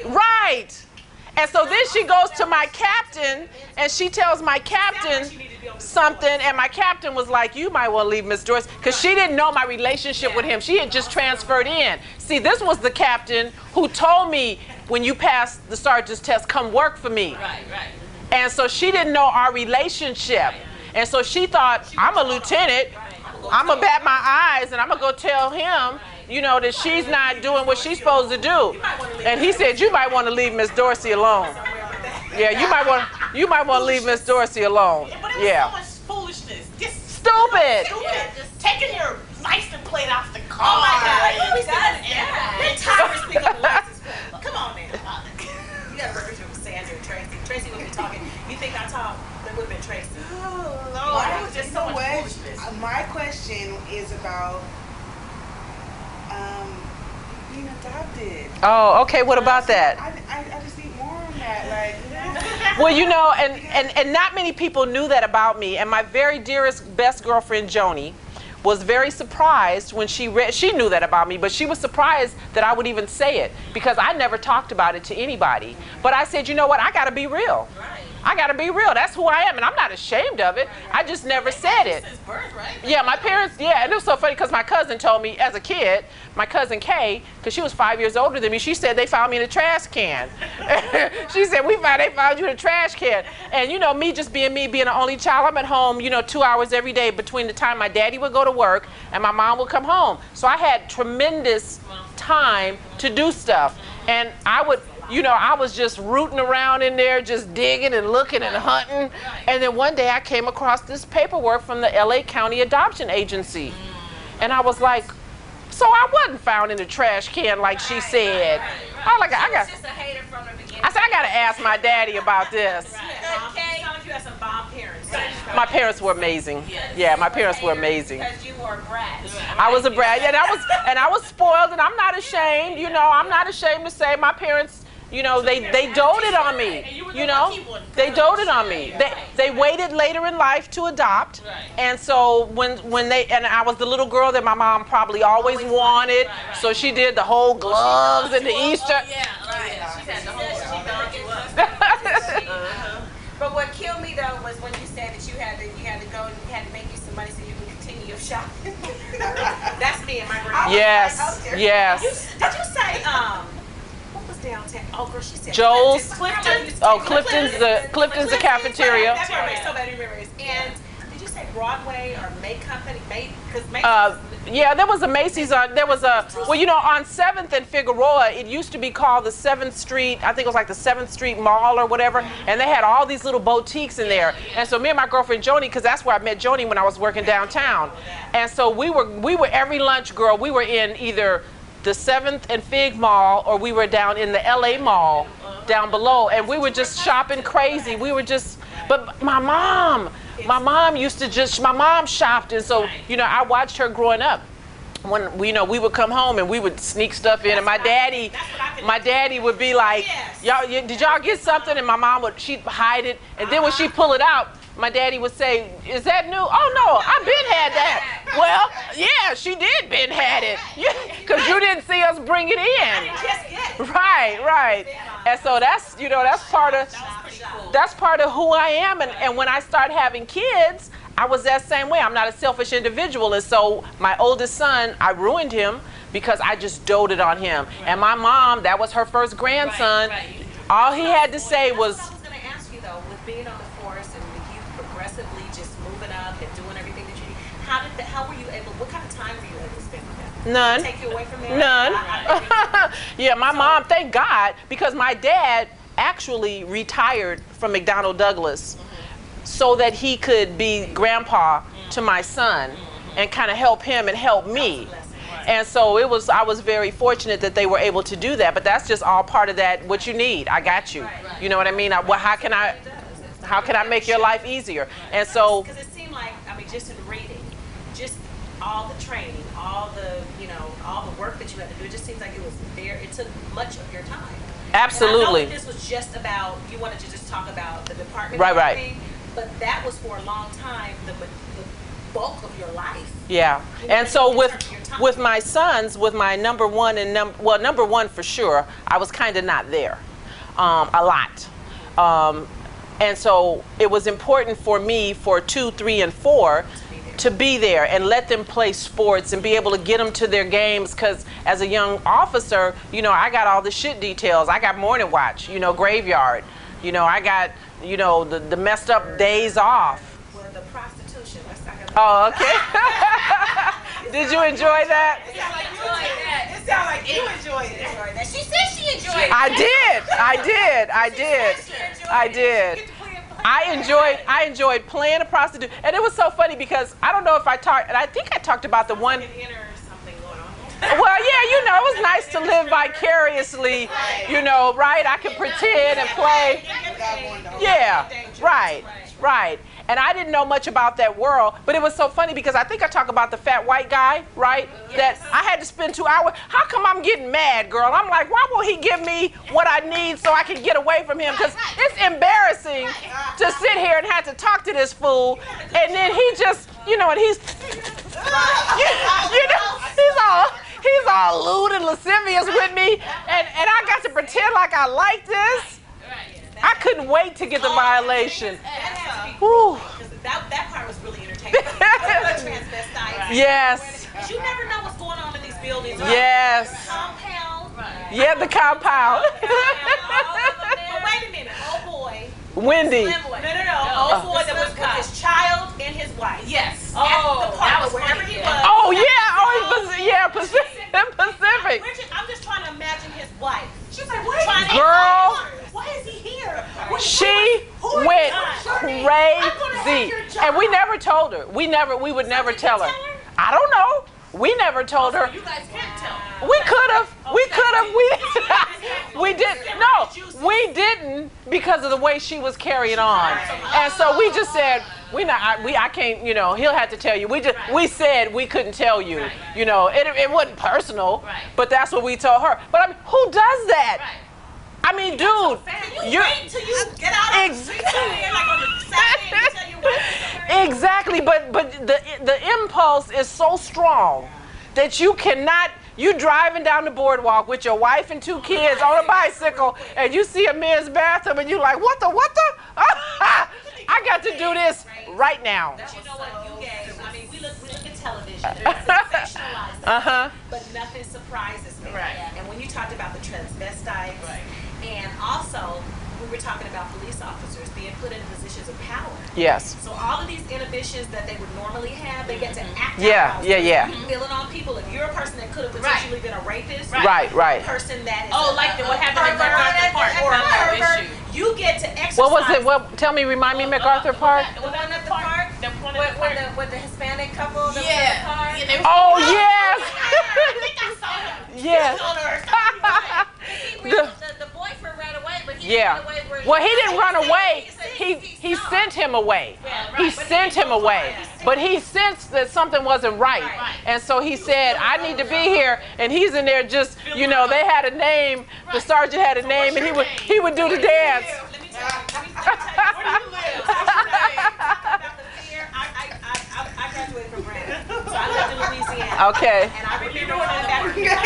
Right. And so then she goes to my captain, and she tells my captain something, and my captain was like, you might want to leave Miss Dorsey, because she didn't know my relationship with him. She had just transferred in. See, this was the captain who told me, when you pass the sergeant's test, come work for me. Right. And so she didn't know our relationship. And so she thought, I'm a lieutenant, I'm going to bat my eyes, and I'm going to go tell him, you know, that she's not doing what she's supposed to do. And he said, you might want to leave Miss Dorsey alone. Yeah, you might want to leave Miss Dorsey alone. But it was Yeah. so much foolishness. Just Stupid. just taking your license plate off the car. Oh my God. Yeah. They're tired of speaking the license plate. Come on, man. You got to represent with Sandra and Tracy. Tracy would be talking. You think I talk? That would have been Tracy. Oh, Lord. It was just You so know much what? foolishness. My question is about being adopted. Oh, okay, what about that? I just need more on that. Well, you know, and not many people knew that about me. And my very dearest, best girlfriend, Joni, was very surprised when she read. She knew that about me, but she was surprised that I would even say it, because I never talked about it to anybody. But I said, you know what? I got to be real. I got to be real. That's who I am, and I'm not ashamed of it. I just never said it. Since birth, right? Yeah, my parents, yeah, and it was so funny because my cousin told me as a kid, my cousin Kay, because she was 5 years older than me, she said they found me in a trash can. She said, they found you in a trash can. And you know, me just being me, being an only child, I'm at home, you know, 2 hours every day between the time my daddy would go to work and my mom would come home. So I had tremendous time to do stuff. And I would, you know, I was just rooting around in there, just digging and looking and hunting. And then one day I came across this paperwork from the LA County Adoption Agency. And I was like, so I wasn't found in the trash can like she said. I was like, She was just a hater from the beginning. I said, I gotta ask my daddy about this. You sound like you had some bomb parents. My parents were amazing. Yeah, my parents were amazing. Because you were a brat. I was a brat, yeah, and I was spoiled, and I'm not ashamed, you know, I'm not ashamed to say my parents, you know, they doted on me, you know, they doted on me. They waited later in life to adopt, and so when and I was the little girl that my mom probably always wanted, so she did the whole gloves and the Easter. Yeah, right. She had the whole But what killed me though was when you said that you had to go and you had to make you some money so you can continue your shopping. That's me and my grandma. Yes, yes. Did you say, what was downtown? Oh, girl, she said Joel's. Clifton's. Oh, Clifton's the cafeteria. That's right, so bad, remember. And did you say Broadway or May Company? Because May. Yeah, there was a Macy's there was a, well, you know, on 7th and Figueroa, it used to be called the 7th Street, I think it was like the 7th Street Mall or whatever, and they had all these little boutiques in there. And so me and my girlfriend Joni, because that's where I met Joni when I was working downtown. And so we were every lunch, girl, we were in either the 7th and Fig Mall, or we were down in the LA Mall down below, and we were just shopping crazy. We were just, but my mom used to just, my mom shopped, and so, you know, I watched her growing up. When, you know, we would come home and we would sneak stuff in, and my daddy would be like, y'all, did y'all get something? And my mom she'd hide it, and then when she pull it out, my daddy would say, is that new? Oh no, I been had that. Well, yeah, she did been had it, because you didn't see us bring it in. Right. And so that's, you know, that's part of who I am. And when I start having kids, I was that same way. I'm not a selfish individual, and so my oldest son, I ruined him because I just doted on him. And my mom, that was her first grandson. All he had to say was. I was going to ask you though, with being on the force and with you progressively just moving up and doing everything that you need, how were you able? What kind of time were you able to spend with them? None. Take you away from there? None. Yeah, my mom, thank God, because my dad actually retired from McDonnell Douglas so that he could be grandpa to my son and kind of help him and help me. And so I was very fortunate that they were able to do that, but that's just all part of that, what you need. I got you. You know what I mean? How can I make your life easier? And so. Because it seemed like, I mean, just in reading, just all the training, all the, you know, all the work that you had to do, it just seems like it took much of your time. Absolutely. And I know that this was just about, you wanted to just talk about the department. Right. But that was for a long time the bulk of your life. Yeah. And so with with my sons, with my number one and number one for sure, I was kind of not there a lot. And so it was important for me for 2, 3, and 4 to be there and let them play sports and be able to get them to their games, because as a young officer, you know, I got all the shit details. I got morning watch, you know, graveyard. You know, I got, you know, the messed up days off. Well, the prostitution. Let's talk about Oh, okay. Did you enjoy that? It sounds like you enjoyed it. It sounds like you enjoyed it. She said she enjoyed it. I did. I enjoyed playing a prostitute, and it was so funny because I don't know if I talked, and I think I talked about the one. Well, yeah, you know, it was nice to live vicariously, you know, right? I could pretend and play. Yeah, right. And I didn't know much about that world, but it was so funny because I think I talk about the fat white guy, right? That I had to spend 2 hours. How come I'm getting mad, girl? I'm like, why won't he give me what I need so I can get away from him? Because it's embarrassing to sit here and have to talk to this fool, and then he just, you know, and he's, you know, he's all lewd and lascivious with me, and I got to pretend like I like this. I couldn't wait to get the violation. Whew. That part was really entertaining. Transvestites. Yes. Because you never know what's going on in these buildings. Yes. Compound. Yeah, the compound. But wait a minute. Oh boy. Wendy. No. Oh boy, that was with his child and his wife. Yes. Oh, that was wherever funny, he yeah. was. Oh yeah. Oh yeah. Pacific. Bridget, I'm just trying to imagine his wife. She's like, what? Girl. Why is he here? She went crazy, and we never told her. We would never tell her. I don't know. We never told her. You guys can't tell. We could have. We didn't. No, we didn't, because of the way she was carrying on. And so we just said, I can't, you know, he'll have to tell you. We said we couldn't tell you. You know, it wasn't personal, but that's what we told her. But I mean, who does that? I mean, dude, you wait till you get out of the street like on the Saturday and tell your wife. Exactly, but the impulse is so strong that you cannot. You driving down the boardwalk with your wife and 2 kids on a bicycle, and you see a men's bathroom, and you're like, what the? I got to do this right now. But you know what, you guys, I mean, we look at television, it's sensationalized, but nothing surprises me. And when you talked about the transvestites, and also we were talking about police officers being put in positions of power. Yes. So all of these inhibitions that they would normally have, they get to act out. Yeah. Feeling on people. If you're a person that could have potentially been a rapist, right. A person that is what happened in MacArthur Park, or a pervert, you get to exercise. What was it? Tell me, remind me, MacArthur Park? The one at the park? With the Hispanic couple that was Yeah. in the park? Oh, yes. I think I saw him. Yes. The boyfriend ran away, but he ran away. Well, he didn't run away. He sent him away. He sent him away. But he sensed that something wasn't right. And so he said, I need to be here. And he's in there just, you know, they had a name. The sergeant had a name, and he would do the dance. Let me tell you. Where do you live? About the fear. I graduated from Brandon, so I lived in Louisiana. Okay. And I remember coming back.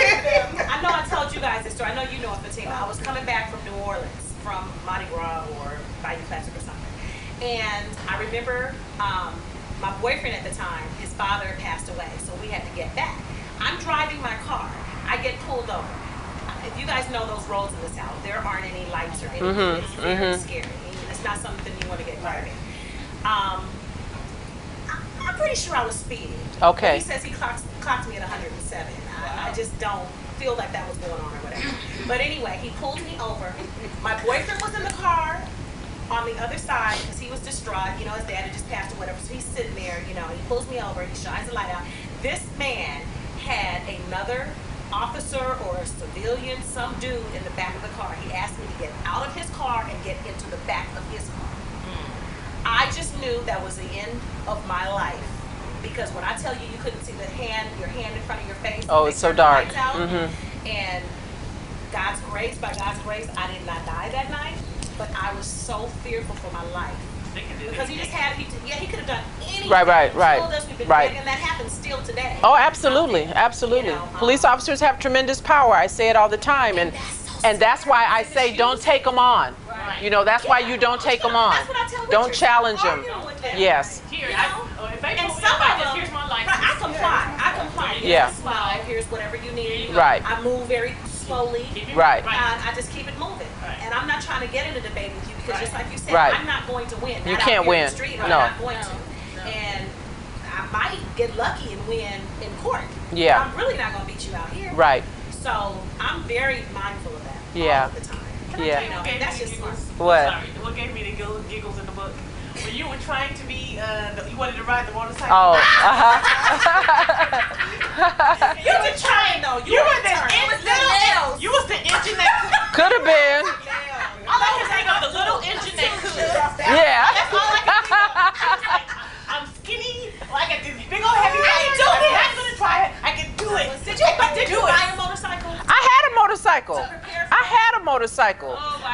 I know I told you guys this story. I know you know it, Fatima. I was coming back from New Orleans, from Mardi Gras or Bayou Classic or something. And I remember my boyfriend at the time, his father passed away, so we had to get back. I'm driving my car. I get pulled over. If you guys know those roads in the South, there aren't any lights or anything. It's very scary. It's not something you want to get caught in. I'm pretty sure I was speeding. Okay. He says he clocked me at 107. I just don't feel like that was going on or whatever. But anyway, he pulled me over. My boyfriend was in the car on the other side because he was distraught. You know, his dad had just passed or whatever. So he's sitting there, you know, he pulls me over, he shines the light out. This man had another officer or a civilian, some dude in the back of the car. He asked me to get out of his car and get into the back of his car. I just knew that was the end of my life, because when I tell you, you couldn't see your hand in front of your face. Oh, it's so dark. And by God's grace, I did not die that night, but I was so fearful for my life. They can do Because he just had, he could have done anything. Right. Told us we've been Right. doing, and that happens still today. Oh, absolutely, absolutely. You know, Police officers have tremendous power. I say it all the time, and that's why I say don't take them on. You know, that's why you don't take them on. That's what I tell Don't Richard. challenge Stop them. arguing with them. Yes. Here, You know? if they And pull me some up, I of just, them, here's my right, license. I comply. I comply. Yeah. Here's a smile. Here's whatever you need. Right. I move very slowly. Keep it Right. I just keep it moving. Right. And I'm not trying to get in a debate with you because just like you said, Right. I'm not going to win. You Not can't out here in win. the street, I'm No. not going to. And I might get lucky and win in court. Yeah. But I'm really not going to beat you out here. Right. So I'm very mindful of that Yeah. all of the time. Yeah. You know, and that's just smart. What? Sorry, what gave me the giggles in the book? When you were trying to be, you wanted to ride the motorcycle. Oh. You were trying though. You were the little. You was the engine that Could have been. all I can think of the little engine that could. Yeah. That's all I can think of. She was like, I'm skinny. Well, I got this big old heavy bike. do I'm it. not gonna try it. I can do it. Did you buy a motorcycle? I had a motorcycle. To prepare for I had a motorcycle. Oh, wow.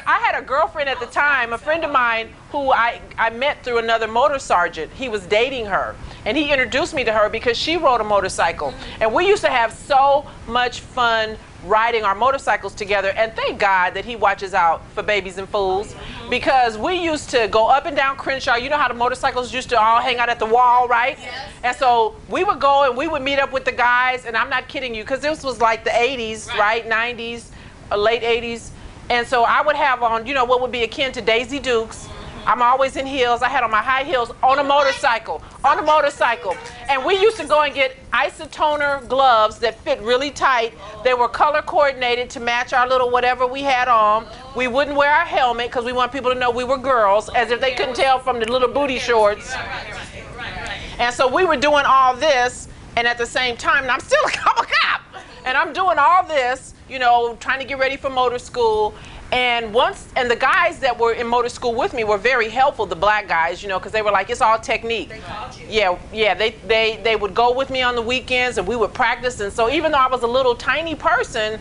I had a girlfriend at the time, a friend of mine who I met through another motor sergeant. He was dating her, and he introduced me to her because she rode a motorcycle. And we used to have so much fun riding our motorcycles together, and thank God that he watches out for babies and fools, because we used to go up and down Crenshaw. You know how the motorcycles used to all hang out at the wall, right? Yes. And so we would go and we would meet up with the guys, and I'm not kidding you, because this was like the 80s, right? 90s, late 80s. And so I would have on, you know, what would be akin to Daisy Dukes. I'm always in heels. I had on my high heels on a motorcycle, And we used to go and get isotoner gloves that fit really tight. They were color coordinated to match our little whatever we had on. We wouldn't wear our helmet because we want people to know we were girls, as if they couldn't tell from the little booty shorts. And so we were doing all this, and at the same time, and I'm still a cop, and I'm doing all this, you know, trying to get ready for motor school. And the guys that were in motor school with me were very helpful, the black guys, you know, because they were like, it's all technique. They called you. Yeah, they would go with me on the weekends, and we would practice. And so even though I was a little tiny person,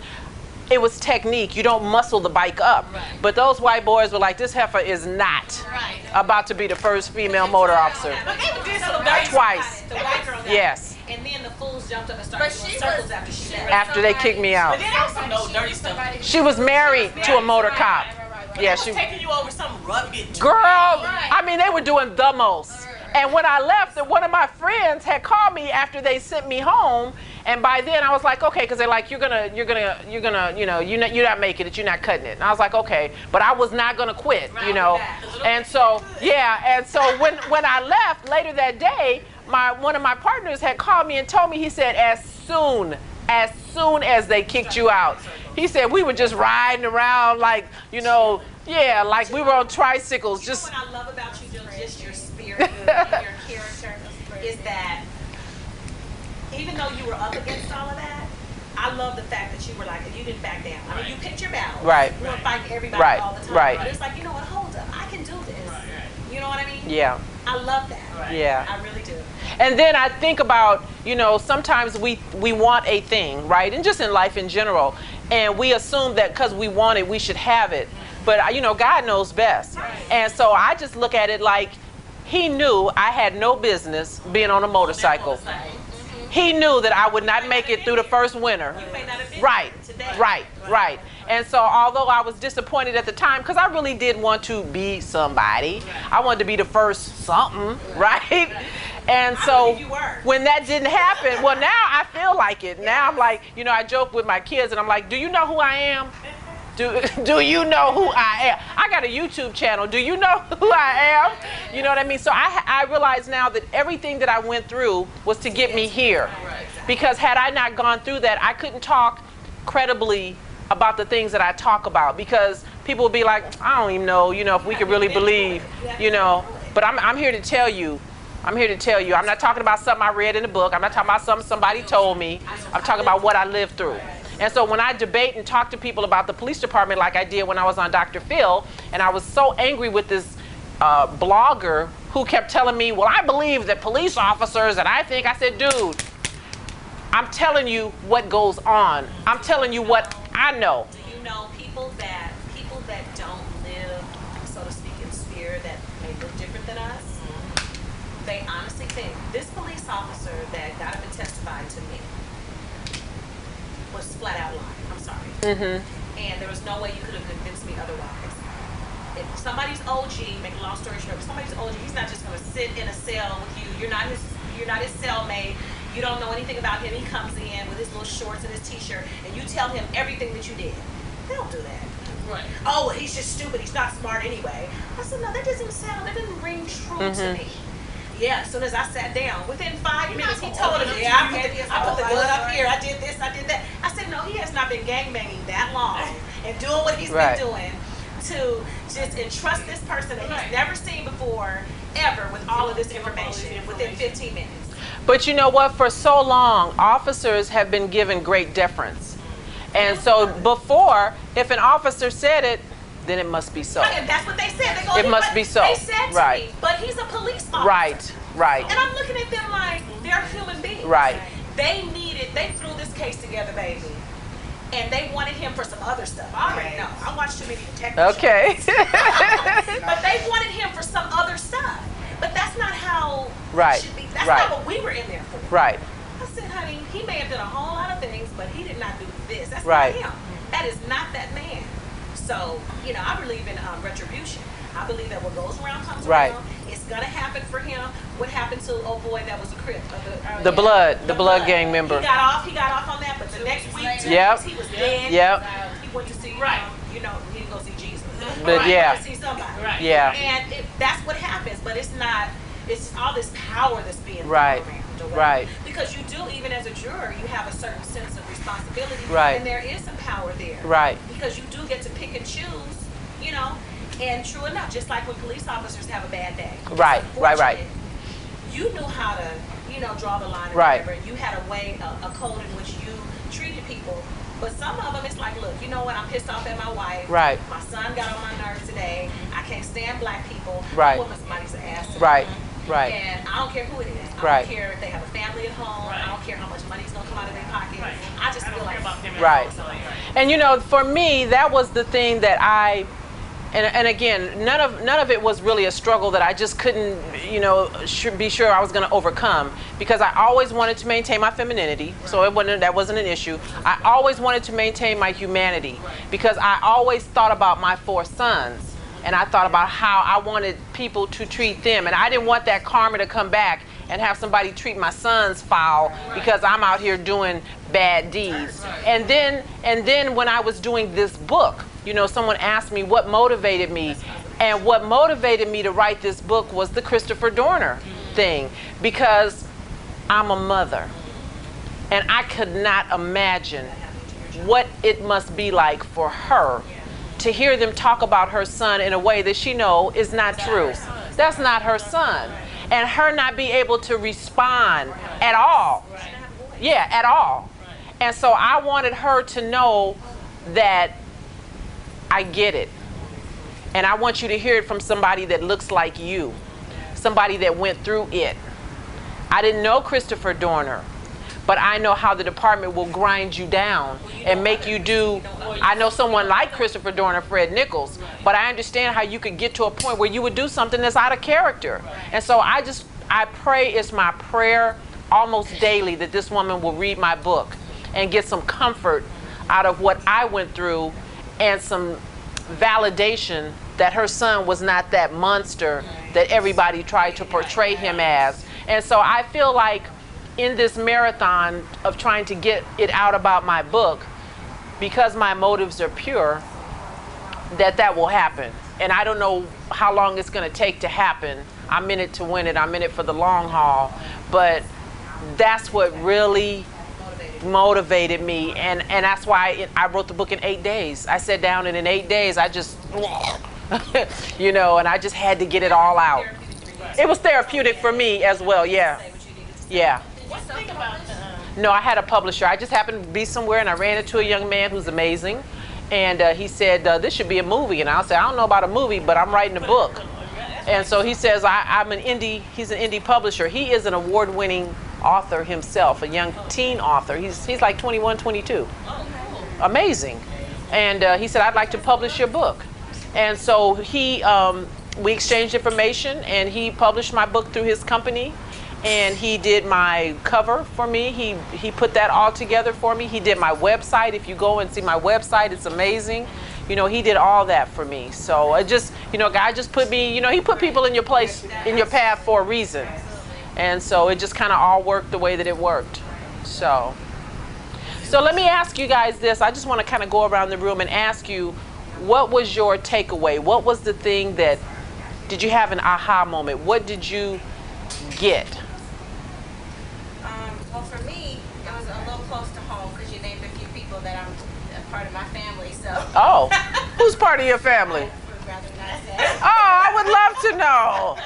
it was technique. You don't muscle the bike up. Right. But those white boys were like, this heifer is not Right. about to be the first female motor officer. But they would do So some the Twice. The white girl got it. Yes. And then the fools jumped up and But started she doing circles was- after she she left. was After they kicked me out. But then also no dirty stuff. She was married to a motor cop. Yeah, She she. was taking you over some rugged. Girl, Right. I mean, they were doing the most. And when I left, one of my friends had called me after they sent me home, and by then I was like, okay, because they're like, you're gonna, you know, you're not making it, you're not cutting it. And I was like, okay, but I was not gonna quit, you know. And so, yeah, and so when I left later that day, one of my partners had called me and told me, he said, as soon as they kicked you out, he said, we were just riding around like, you know, yeah, like we were on tricycles, You know just. what I love about you, just your spirit and your character, is that even though you were up against all of that, I love the fact that you were like, you didn't back down. I mean, you picked your battle. Right. You weren't fighting everybody Right. all the time. Right. But it's like, you know what, hold up, I can do this. You know what I mean? Yeah. I love that. Yeah. I really do. And then I think about, you know, sometimes we want a thing, right? And just in life in general. And we assume that because we want it, we should have it. But, you know, God knows best. And so I just look at it like he knew I had no business being on a motorcycle. He knew that I would not make it through the first winter. You may not have been Right, today. right. And so although I was disappointed at the time, because I really did want to be somebody, I wanted to be the first something, right? And so believe you were. when that didn't happen, well, now I feel like it. Now I'm like, you know, I joke with my kids and I'm like, do you know who I am? Do you know who I am? I got a YouTube channel. Do you know who I am? You know what I mean? So I realize now that everything that I went through was to get me here. Because had I not gone through that, I couldn't talk credibly about the things that I talk about, because people would be like, I don't even know, you know, if we could really believe, you know. But I'm here to tell you. I'm here to tell you. I'm not talking about something I read in a book. I'm not talking about something somebody told me. I'm talking about what I lived through. And so when I debate and talk to people about the police department like I did when I was on Dr. Phil, and I was so angry with this blogger who kept telling me, well, I believe that police officers, and I said, dude, I'm telling you what goes on. I'm telling you what I know. Do you know people that don't live, so to speak, in spirit, that may look they honestly think this police officer that got up and testified to me was flat out lying. I'm sorry. And there was no way you could have convinced me otherwise. If somebody's OG, make a long story short, if somebody's OG, he's not just going to sit in a cell with you. You're not his cellmate. You don't know anything about him. He comes in with his little shorts and his t-shirt, and you tell him everything that you did. They don't do that. Right. Oh, well, he's just stupid. He's not smart anyway. I said, no, that doesn't ring true to me. Yeah, as soon as I sat down, within 5 minutes, he told him, yeah, I put the gun up here, I did this, I did that. I said, no, he has not been gangbanging that long and doing what he's been doing to just entrust this person that he's never seen before, ever, with all of this information within 15 minutes. But you know what? For so long, officers have been given great deference. And so before, if an officer said it, then it must be so. Right, and that's what they said. They go, it must be so. They said to me, but he's a police officer. Right. And I'm looking at them like they're human beings. Right. They threw this case together, baby. And they wanted him for some other stuff. I already know. I watched too many detective shows. But they wanted him for some other stuff. But that's not how it should be. That's not what we were in there for. Right. I said, honey, he may have done a whole lot of things, but he did not do this. That's Right. not him. That is not that man. So, you know, I believe in retribution. I believe that what goes around comes around. It's gonna happen for him. What happened to old boy that was a Crip? The blood gang member. He got off on that, but the next week, 2 Yep. weeks, he was dead. Yep. He went to see, you know, he didn't go see Jesus. But He went to see somebody. Right. Yeah. And that's what happens, but it's not. It's all this power that's being Right. around. Right. Because you do, even as a juror, you have a certain sense of responsibility. Right. And there is some power there. Right. Because you do get to pick and choose, you know. And true enough, just like when police officers have a bad day. Right. You knew how to, you know, draw the line or Right. whatever. You had a way, a code in which you treated people. But some of them, it's like, look, you know what? I'm pissed off at my wife. Right. My son got on my nerves today. I can't stand black people. Right. I'm whooping somebody's ass today. Right. Right. And I don't care who it is. I Right. don't care if they have a family at home. Right. I don't care how much money's going to come out of their pocket. Right. I just I feel don't like, care about them at Right. all, so, And you know, for me, that was the thing that and again, none of it was really a struggle that I just couldn't, you know, be sure I was going to overcome, because I always wanted to maintain my femininity, so that wasn't an issue. I always wanted to maintain my humanity, because I always thought about my 4 sons, and I thought about how I wanted people to treat them, and I didn't want that karma to come back and have somebody treat my sons foul because I'm out here doing bad deeds. And then when I was doing this book, you know, someone asked me what motivated me, and what motivated me to write this book was the Christopher Dorner thing, because I'm a mother, and I could not imagine what it must be like for her to hear them talk about her son in a way that she know is not true. That's not her son. And her not be able to respond at all. Yeah, at all. And so I wanted her to know that I get it. And I want you to hear it from somebody that looks like you. Somebody that went through it. I didn't know Christopher Dorner, but I know how the department will grind you down and make you do. I know someone like Christopher Dorner, Fred Nichols, but I understand how you could get to a point where you would do something that's out of character. And so I pray, it's my prayer almost daily, that this woman will read my book and get some comfort out of what I went through, and some validation that her son was not that monster that everybody tried to portray him as. And so I feel like in this marathon of trying to get it out about my book, because my motives are pure, that will happen. And I don't know how long it's going to take to happen. I'm in it to win it. I'm in it for the long haul. But that's what really motivated me. And that's why I wrote the book in 8 days. I sat down, and in 8 days, I just, you know, and I just had to get it all out. It was therapeutic for me as well, yeah. Yeah. What's the thing about No, I had a publisher. I just happened to be somewhere, and I ran into a young man who's amazing. And he said, this should be a movie. And I said, I don't know about a movie, but I'm writing a book. And so he says, he's an indie publisher. He is an award-winning author himself, a young teen author. He's like 21, 22. Amazing. And he said, I'd like to publish your book. And so he we exchanged information, and he published my book through his company, and he did my cover for me. He put that all together for me. He did my website. If you go and see my website, it's amazing. You know, he did all that for me. So it just, you know, God just put me, you know, he put people in your place, in your path for a reason. And so it just kind of all worked the way that it worked. So let me ask you guys this. I just want to kind of go around the room and ask you, what was your takeaway? What was the thing that, did you have an aha moment? What did you get? Well, for me, it was a little close to home because you named a few people that I'm a part of my family. So. Oh, who's part of your family? I would rather not say. Oh, I would love to know.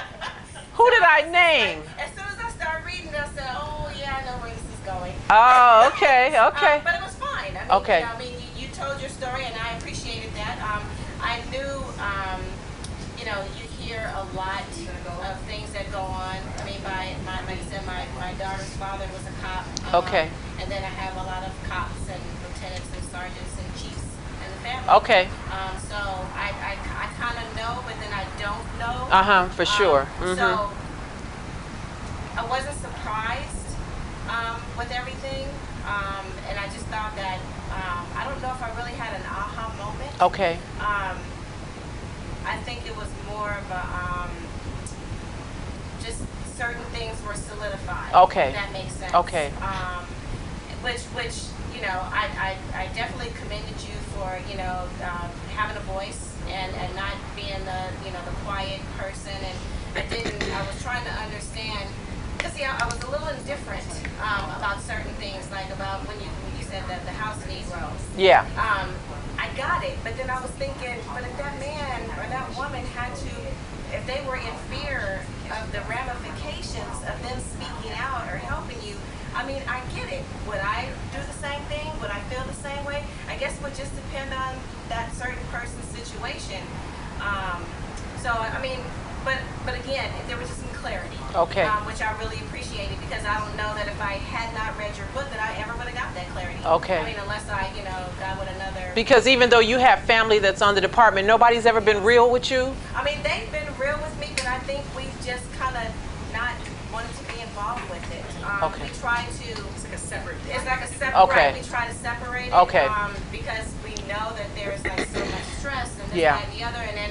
Who did I name? As soon as I start reading, I said, "Oh yeah, I know where this is going." Oh, okay, okay. But it was fine. I mean, Okay. you know, I mean, you told your story, and I appreciated that. I knew, you know, you hear a lot of things that go on. I mean, like you said, my daughter's father was a cop. Okay. And then I have a lot of cops and lieutenants and sergeants and chiefs in the family. Okay. So I kind of know, but then I don't know. For sure. So I wasn't surprised with everything, and I just thought that I don't know if I really had an aha moment. Okay. I think it was more of a just certain things were solidified. Okay. If that makes sense. Okay. Which you know, I definitely commended you for, you know, having a voice and not being the quiet person. And I was trying to understand, because see, I was a little indifferent about certain things, like about when you said that the house Negroes. Yeah. I got it, but then I was thinking, but if that man or that woman had to, if they were in fear of the ramifications of them speaking out or helping you, I mean, I get it. Would I do the same thing? Would I feel the same way? I guess it would just depend on that certain person's situation. So, I mean, but again, there was just some clarity. Okay. Which I really appreciated, because I don't know that if I had not read your book that I ever would have got that clarity. Okay. I mean, unless I, got with another. Because even though you have family that's on the department, nobody's ever been real with you? I mean, they've been real with me, but I think we've just kind of not wanted to be involved with it. Okay. We try to. It's like a separate. It's like a separate. Okay. Right, we try to separate it. Okay. Because we know that there's like so much stress and this, Yeah. that, and the other, and then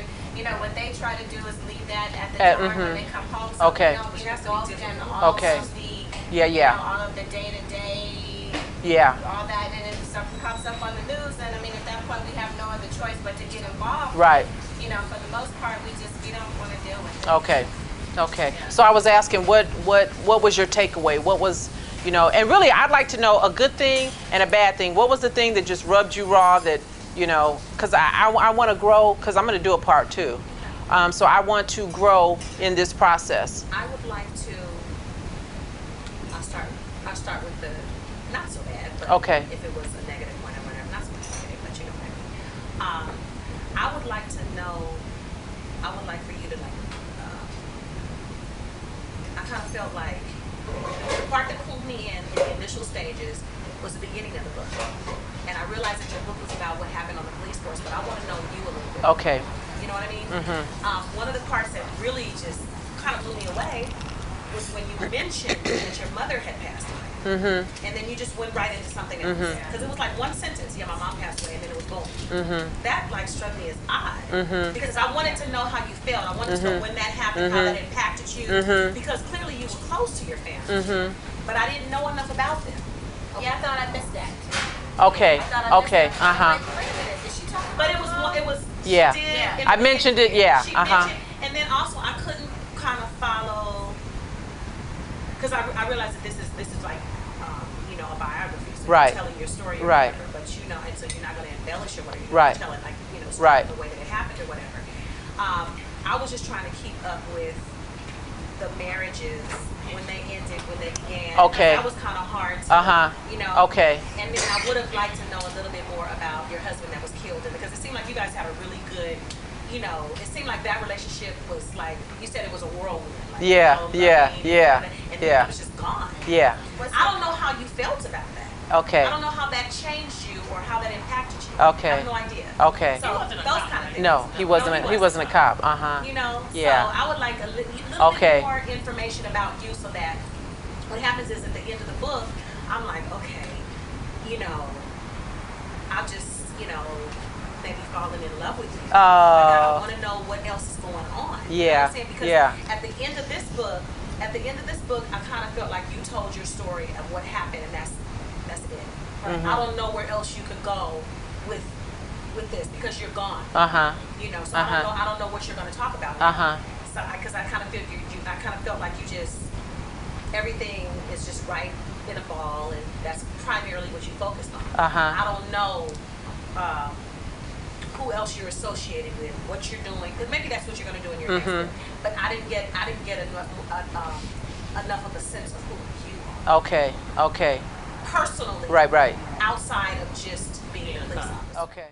what they try to do is leave that at the door when they come home. So, Okay. We have to often all Okay. of the Yeah. all of the day-to-day. Yeah. All that, and if something pops up on the news, then I mean, at that point we have no other choice but to get involved. Right. For the most part, we don't want to deal with it. Okay. Okay. So I was asking, what was your takeaway? What was, and really I'd like to know a good thing and a bad thing. What was the thing that just rubbed you raw that, because I want to grow, because I'm going to do a part 2. So I want to grow in this process. I would like to. I'll start with the not so bad, but Okay. if it was a negative one or whatever, not so negative, but you know what I mean. I would like to know. I would like for you to I kind of felt like the part that pulled me in the initial stages was the beginning of the book, and I realized that your book was about what happened on the police force, but I want to know you a little bit. Okay. You know what I mean? Mm-hmm. One of the parts that really just kind of blew me away was when you mentioned that your mother had passed away. Mm-hmm. And then you just went right into something else. Because it was like one sentence, yeah, my mom passed away, and then it was boom. That struck me as odd. Because I wanted to know how you felt. I wanted to know when that happened, how that impacted you. Because clearly you were close to your family. But I didn't know enough about them. Yeah, I thought I missed that. Okay. Okay. Like, wait a minute, did she talk about But it was Yeah. she did, I mentioned it, yeah. She mentioned, and then also I couldn't kind of follow, because I realized that this is like a biography, so Right. you're telling your story or Right. whatever, but and so you're not going to embellish or whatever, you're Right. going to tell it like Right. the way that it happened or whatever. I was just trying to keep up with the marriages when they ended, when they began. Okay. That was kind of hard to, Okay. And then I would have liked to know a little bit more about your husband that was killed, and because it seemed like you guys had a really good, it seemed like that relationship was like, you said it was a whirlwind. Like, Yeah, yeah, loving, yeah, and yeah. it was just gone. Yeah. I don't know how you felt about that. Okay. I don't know how that changed you or how that impacted you. Okay. I have no idea. Okay. So He wasn't a those cop, kind of right? things. No, he wasn't. He wasn't a cop. You know, Yeah. so I would like a little Okay. bit more information about you, so that what happens is at the end of the book, I'm like, okay, you know, I'll just, you know, maybe falling in love with you. Like, I want to know what else is going on. You know what I'm saying? Because at the end of this book, I kind of felt like you told your story of what happened, and that's it. Right? I don't know where else you could go with this, because you're gone. You know, so I don't know what you're going to talk about. So because I kind of feel I kind of felt like you just, everything is just right in a ball, and that's primarily what you focused on. I don't know who else you're associated with, what you're doing, because maybe that's what you're going to do in your next book. But I didn't get enough of a sense of who you are. Okay. Personally. Right. Outside of just being a police officer. Okay.